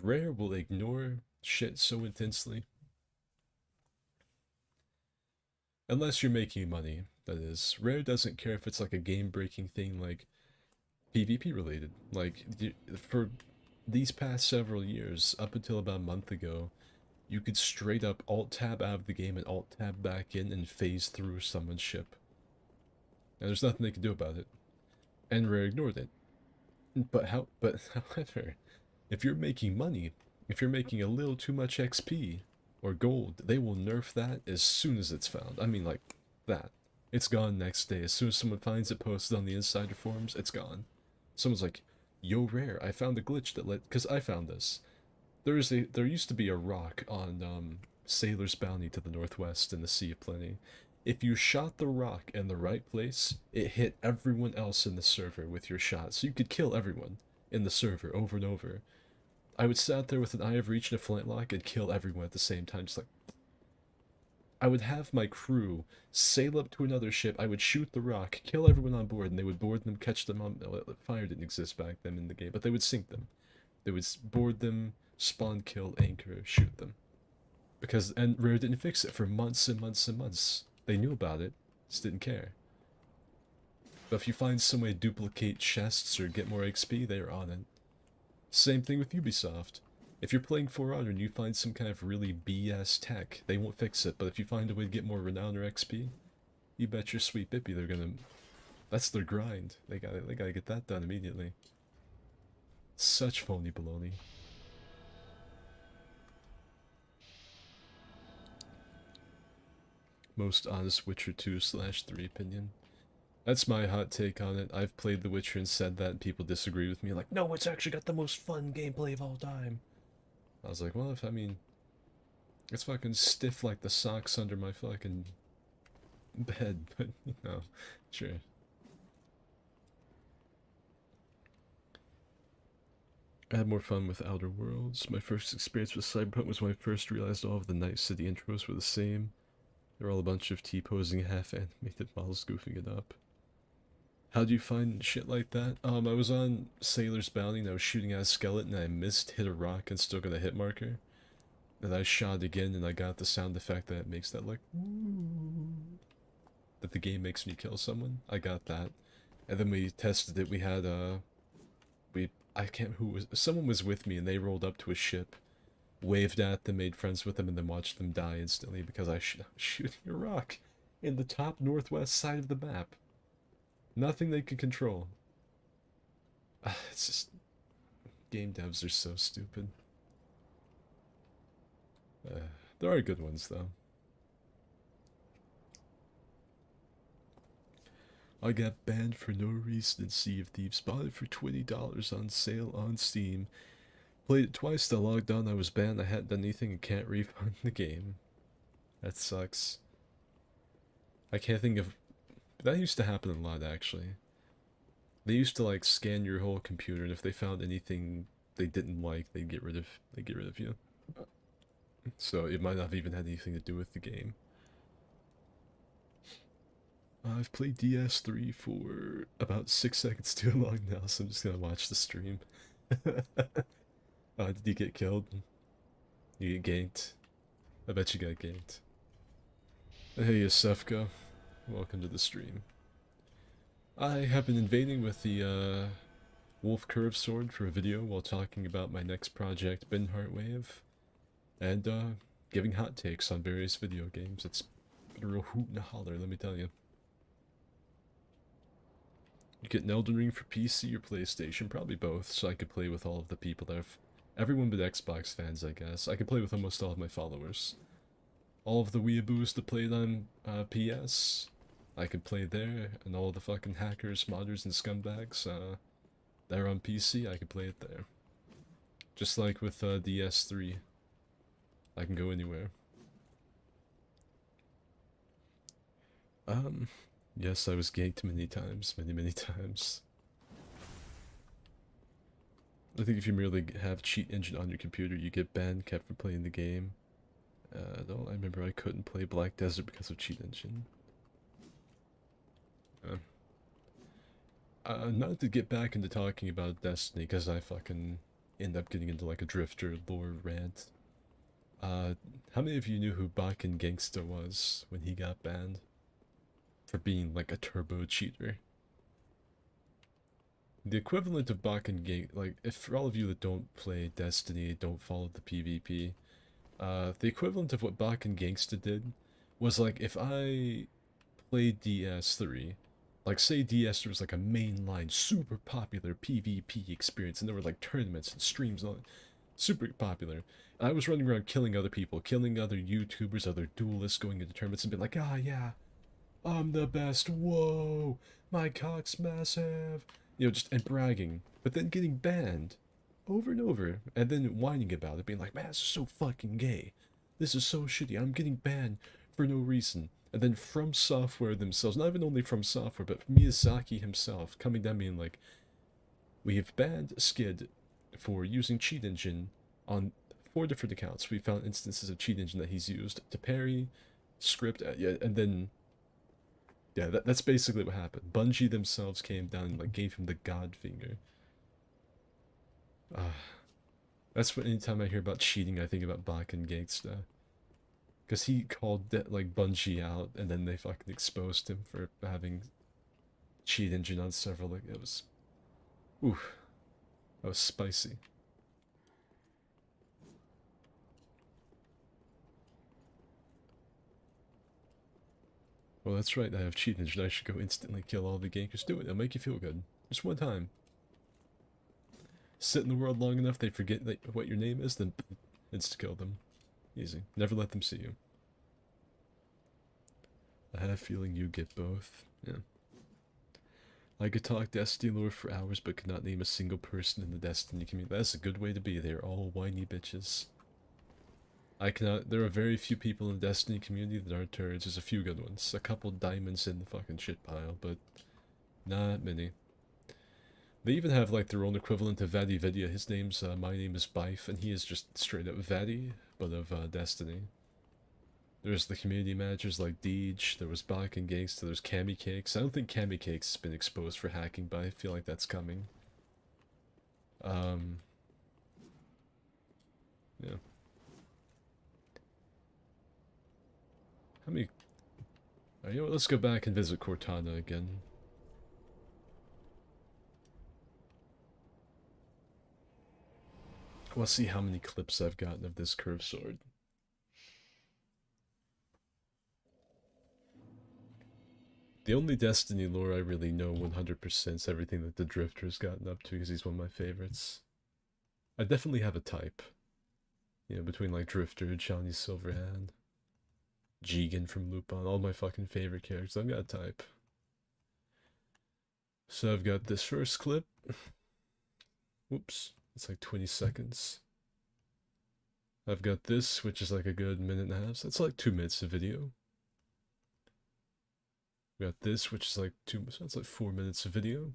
Rare will ignore shit so intensely. Unless you're making money, that is. Rare doesn't care if it's like a game-breaking thing like PvP related. Like, for these past several years, up until about a month ago, you could straight up alt-tab out of the game and alt-tab back in and phase through someone's ship. And there's nothing they can do about it. And Rare ignored it. But however, if you're making money, if you're making a little too much XP or gold, they will nerf that as soon as it's found. I mean, like, that. It's gone next day. As soon as someone finds it posted on the insider forums, it's gone. Someone's like, yo, Rare, I found a glitch that because I found this. There used to be a rock on Sailor's Bounty to the northwest in the Sea of Plenty. If you shot the rock in the right place, it hit everyone else in the server with your shot, so you could kill everyone in the server over and over. I would sit out there with an Eye of Reach and a flintlock and kill everyone at the same time, just like... I would have my crew sail up to another ship, I would shoot the rock, kill everyone on board, and they would board them, catch them on... Fire didn't exist back then in the game, but they would sink them. They would board them, spawn, kill, anchor, shoot them. And Rare didn't fix it for months and months and months. They knew about it, just didn't care. But if you find some way to duplicate chests or get more XP, they're on it. Same thing with Ubisoft. If you're playing For Honor and you find some kind of really BS tech, they won't fix it, but if you find a way to get more renown or XP, you bet your sweet bippy they're gonna That's their grind. They gotta get that done immediately. Such phony baloney. Most honest Witcher 2/3 opinion. That's my hot take on it. I've played The Witcher and said that, and people disagree with me. Like, no, it's actually got the most fun gameplay of all time. I was like, well, if I mean, it's fucking stiff like the socks under my fucking bed, but you know, sure. I had more fun with Outer Worlds. My first experience with Cyberpunk was when I first realized all of the Night City intros were the same. They're all a bunch of T-posing half-animated models goofing it up. How do you find shit like that? I was on Sailor's Bounty and I was shooting at a skeleton and I missed, hit a rock and still got a hit marker. And I shot again and I got the sound effect that makes that like that the game makes me kill someone. I got that. And then we tested it. We had I can't who was someone was with me and they rolled up to a ship, waved at them, made friends with them, and then watched them die instantly because I was shooting a rock in the top northwest side of the map. Nothing they could control. It's just game devs are so stupid. There are good ones though. I got banned for no reason in Sea of Thieves. Bought it for $20 on sale on Steam. Played it twice, then logged on, I was banned, I hadn't done anything and can't refund the game. That sucks. I can't think of... That used to happen a lot, actually. They used to, like, scan your whole computer, and if they found anything they didn't like, they'd get rid of you. So it might not have even had anything to do with the game. I've played DS3 for about 6 seconds too long now, so I'm just gonna watch the stream. Did you get killed? You get ganked? I bet you got ganked. Hey, Yosefka. Welcome to the stream. I have been invading with the Wolf Curve Sword for a video while talking about my next project, Bin Heartwave, and giving hot takes on various video games. It's been a real hoot and a holler, let me tell you. You get an Elden Ring for PC or PlayStation, probably both, so I could play with all of the people that have... Everyone but Xbox fans, I guess. I could play with almost all of my followers. All of the weeaboos that played on PS, I could play there, and all the fucking hackers, modders, and scumbags that are on PC, I could play it there. Just like with DS3, I can go anywhere. Yes, I was ganked many times, many times. I think if you merely have cheat engine on your computer, you get banned, kept from playing the game. No, I remember I couldn't play Black Desert because of cheat engine. Not to get back into talking about Destiny, because I fucking end up getting into like a drifter lore rant. How many of you knew who Bakken Gangsta was when he got banned? For being like a turbo cheater. The equivalent of Bakken Gang, like, if for all of you that don't play Destiny, don't follow the PvP, the equivalent of what Bakken Gangsta did was like if I played DS3, like say DS3 was like a mainline super popular PvP experience and there were like tournaments and streams and all that, super popular. And I was running around killing other people, killing other YouTubers, other duelists, going into tournaments and being like, ah yeah, I'm the best, whoa, my cock's massive, you know, just, and bragging, but then getting banned over and over, and then whining about it, being like, man, this is so fucking gay, this is so shitty, I'm getting banned for no reason. And then From Software themselves, not even only From Software, but Miyazaki himself, coming down being like, we have banned Skid for using cheat engine on 4 different accounts. We found instances of cheat engine that he's used to parry, script, yeah, and then yeah, that's basically what happened. Bungie themselves came down and like gave him the god finger. That's what anytime I hear about cheating, I think about Bakken Gangsta. Because he called that, like, Bungie out, and then they fucking exposed him for having cheat engine on several, like, it was... Oof. That was spicy. Oh, that's right, I have cheat engine. I should go instantly kill all the gankers. Do it, it'll make you feel good. Just one time. Sit in the world long enough, they forget what your name is, then insta-kill them. Easy. Never let them see you. I have a feeling you get both. Yeah. I could talk Destiny lore for hours, but could not name a single person in the Destiny community. That's a good way to be. They're all whiny bitches. I cannot. There are very few people in the Destiny community that aren't turds. There's a few good ones. A couple diamonds in the fucking shit pile, but not many. They even have like their own equivalent of Vadi Vidya. His name's my name is Bife, and he is just straight up Vadi, but of Destiny. There's the community managers like Deej, there was Bach and Gangsta, there's Cami Cakes. I don't think Cami Cakes has been exposed for hacking, but I feel like that's coming. Yeah. How many... you know what, let's go back and visit Cortana again. We'll see how many clips I've gotten of this curved sword. The only Destiny lore I really know 100% is everything that the Drifter's gotten up to, because he's one of my favorites. I definitely have a type. You know, between like Drifter, Johnny Silverhand, Jigen from Lupin, all my fucking favorite characters. I've got a type. So I've got this first clip. Whoops, it's like 20 seconds. I've got this, which is like a good minute and a half. So that's like 2 minutes of video. We got this, which is like so that's like 4 minutes of video.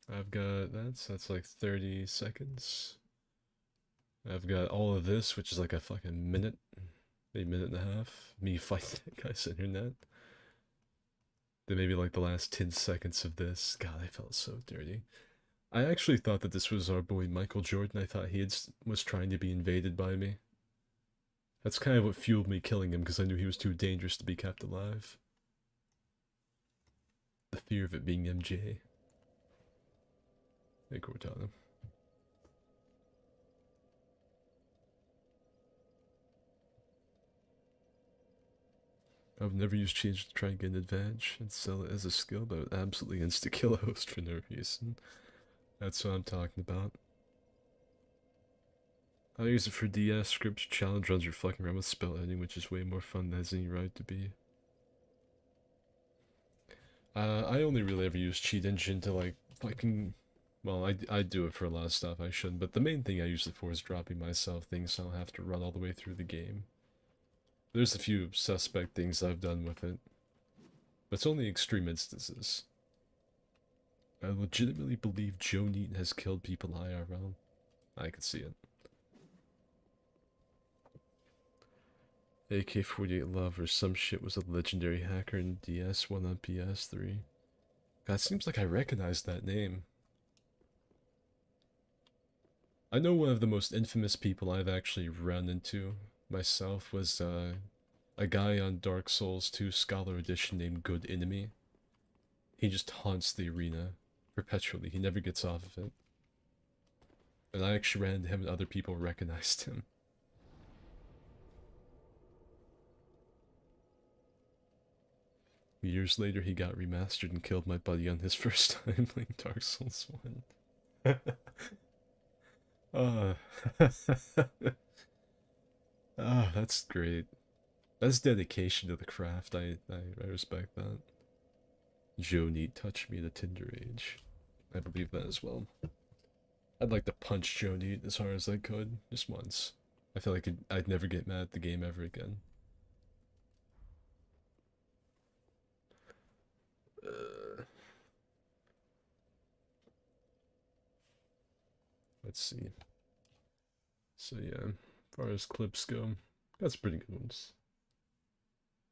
I've got that, so that's like 30 seconds. I've got all of this, which is like a fucking minute, maybe minute and a half. Me fighting that guy's internet. Then maybe like the last 10 seconds of this. God, I felt so dirty. I actually thought that this was our boy Michael Jordan. I thought he was trying to be invaded by me. That's kind of what fueled me killing him, because I knew he was too dangerous to be kept alive. The fear of it being MJ. Hey, Cortana. I've never used change to try and get an advantage and sell it as a skill, but absolutely insta-kill a host for no reason. That's what I'm talking about. I use it for DS scripts, challenge runs, or fucking around with spell editing, which is way more fun than it has any right to be. I only really ever use cheat engine to like fucking... Well, I do it for a lot of stuff I shouldn't, but the main thing I use it for is dropping myself things so I don't have to run all the way through the game. There's a few suspect things I've done with it, but it's only extreme instances. I legitimately believe Joe Neaton has killed people IRL. I could see it. AK-48 Love or some shit was a legendary hacker in DS, one on PS3. God, it seems like I recognize that name. I know one of the most infamous people I've actually run into myself was a guy on Dark Souls 2 Scholar Edition named Good Enemy. He just haunts the arena perpetually. He never gets off of it. And I actually ran into him and other people recognized him. Years later, he got remastered and killed my buddy on his first time playing Dark Souls 1. That's great. That's dedication to the craft. I respect that. Joe Neat touched me at a tender age. I believe that as well. I'd like to punch Joe Neat as hard as I could, just once. I feel like I'd never get mad at the game ever again. Let's see. So yeah, as far as clips go, got some pretty good ones.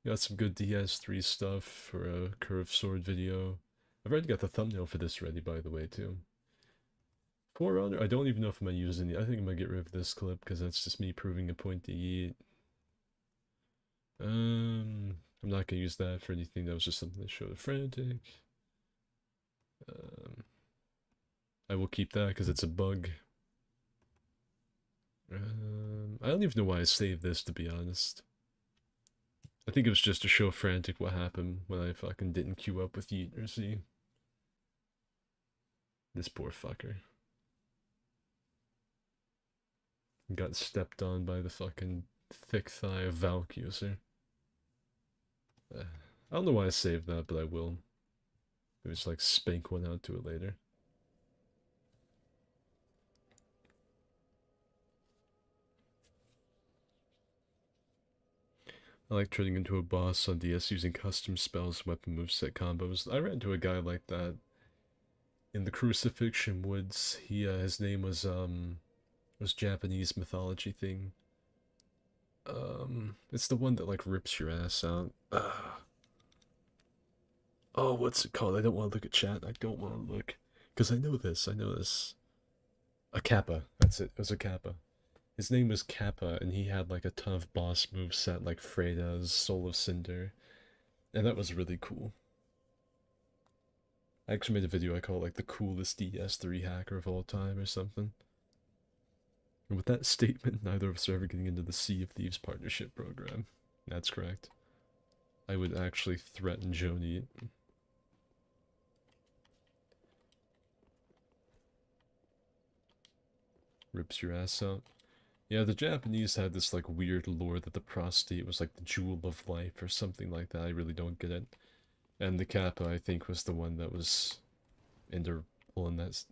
Got some good DS3 stuff for a curved sword video. I've already got the thumbnail for this ready, by the way, too. Forerunner, I don't even know if I'm gonna use any. I think I'm gonna get rid of this clip because that's just me proving a point to Yeet. I'm not gonna use that for anything. That was just something that showed a frantic. I will keep that because it's a bug. I don't even know why I saved this, to be honest. I think it was just to show Frantic what happened when I fucking didn't queue up with Yeet or Z. This poor fucker. Got stepped on by the fucking thick thigh of Valk user. I don't know why I saved that, but I will. Maybe just like spank one out to it later. I like turning into a boss on DS using custom spells, weapon moveset combos. I ran into a guy like that in the Crucifixion Woods. His name was Japanese mythology thing. It's the one that like rips your ass out. Oh, what's it called? I don't want to look at chat. I don't want to look because I know this. I know this. A Kappa. That's it. It was a Kappa. His name was Kappa, and he had like a ton of boss moves set like Freda's Soul of Cinder, and that was really cool. I actually made a video I call it like the coolest DS3 hacker of all time or something. And with that statement, neither of us are ever getting into the Sea of Thieves partnership program. That's correct. I would actually threaten Joni. Rips your ass out. Yeah, the Japanese had this like weird lore that the prostate was like the jewel of life or something like that. I really don't get it. And the Kappa, I think, was the one that was into pulling that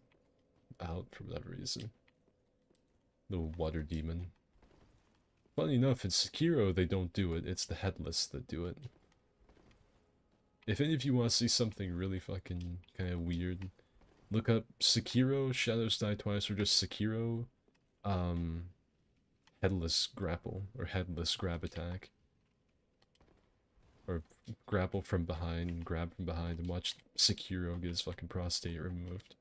out for whatever reason. The water demon. Funny enough, in Sekiro they don't do it. It's the headless that do it. If any of you want to see something really fucking kind of weird, look up Sekiro, Shadows Die Twice, or just Sekiro, headless grapple, or headless grab attack. Or grapple from behind, grab from behind, and watch Sekiro get his fucking prostate removed.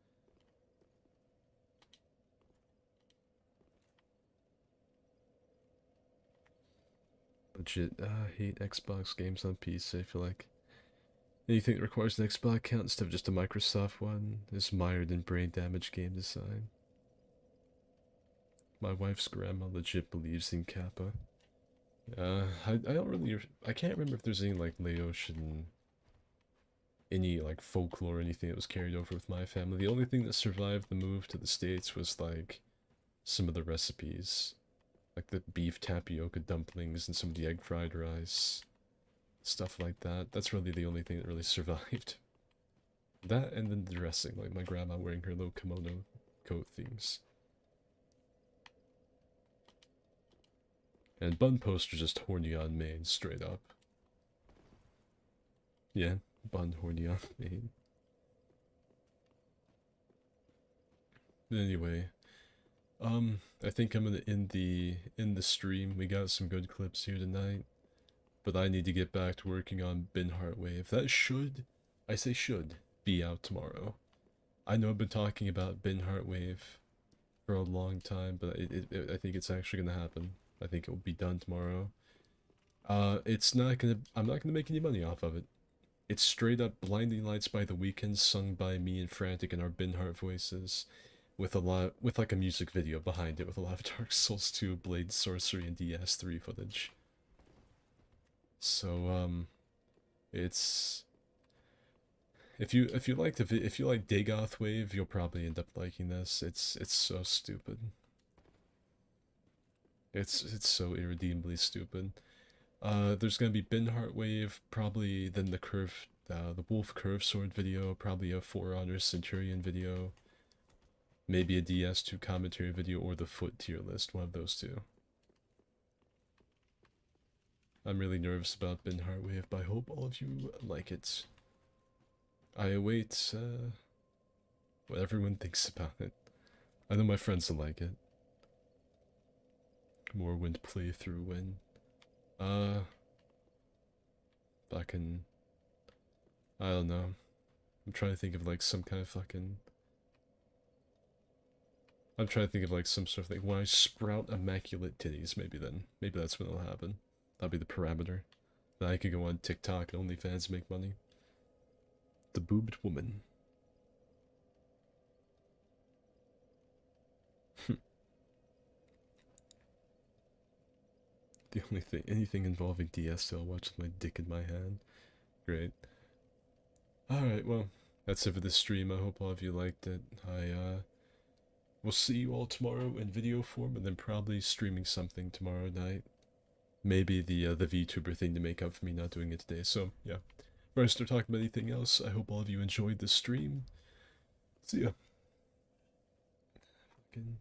Legit, I hate Xbox games on PC. I feel like anything that requires an Xbox account instead of just a Microsoft one is mired in brain damage game design. My wife's grandma legit believes in Kappa. I don't really, I can't remember if there's any like Laotian, any like folklore or anything that was carried over with my family. The only thing that survived the move to the States was like some of the recipes, like the beef tapioca dumplings and some of the egg fried rice, stuff like that. That's really the only thing that really survived. That and then the dressing, like my grandma wearing her little kimono coat things. And Bun Poster just horny on main, straight up. Yeah, Bun horny on main. Anyway, I think I'm gonna end the stream. We got some good clips here tonight, but I need to get back to working on Bin Heartwave. That should, I say should, be out tomorrow. I know I've been talking about Bin Heartwave for a long time, but I think it's actually gonna happen. I think it will be done tomorrow. It's not gonna, I'm not gonna make any money off of it. It's straight up Blinding Lights by the Weeknd, sung by me and Frantic in our Bin Heart voices, with like a music video behind it, with a lot of Dark Souls 2, Blade Sorcery, and DS3 footage. So it's if you like if you like Dagoth Wave, you'll probably end up liking this. It's so stupid. It's so irredeemably stupid. There's gonna be Bin Heart Wave, probably then the Wolf Curve Sword video, probably a For Honor Centurion video, maybe a DS2 commentary video, or the Foot tier list, one of those two. I'm really nervous about Bin Heart Wave, but I hope all of you like it. I await what everyone thinks about it. I know my friends will like it. Morrowind playthrough when fucking, I don't know. I'm trying to think of like some kind of fucking, I'm trying to think of like some sort of thing. When I sprout immaculate titties, maybe then. Maybe that's when it'll happen. That'll be the parameter. Then I could go on TikTok and OnlyFans make money. The boobed woman. The only thing, anything involving DS, I'll watch with my dick in my hand. Great. Alright, well, that's it for this stream. I hope all of you liked it. I will see you all tomorrow in video form, and then probably streaming something tomorrow night. Maybe the VTuber thing to make up for me not doing it today. So, yeah. Before I start talking about anything else, I hope all of you enjoyed the stream. See ya. Fucking...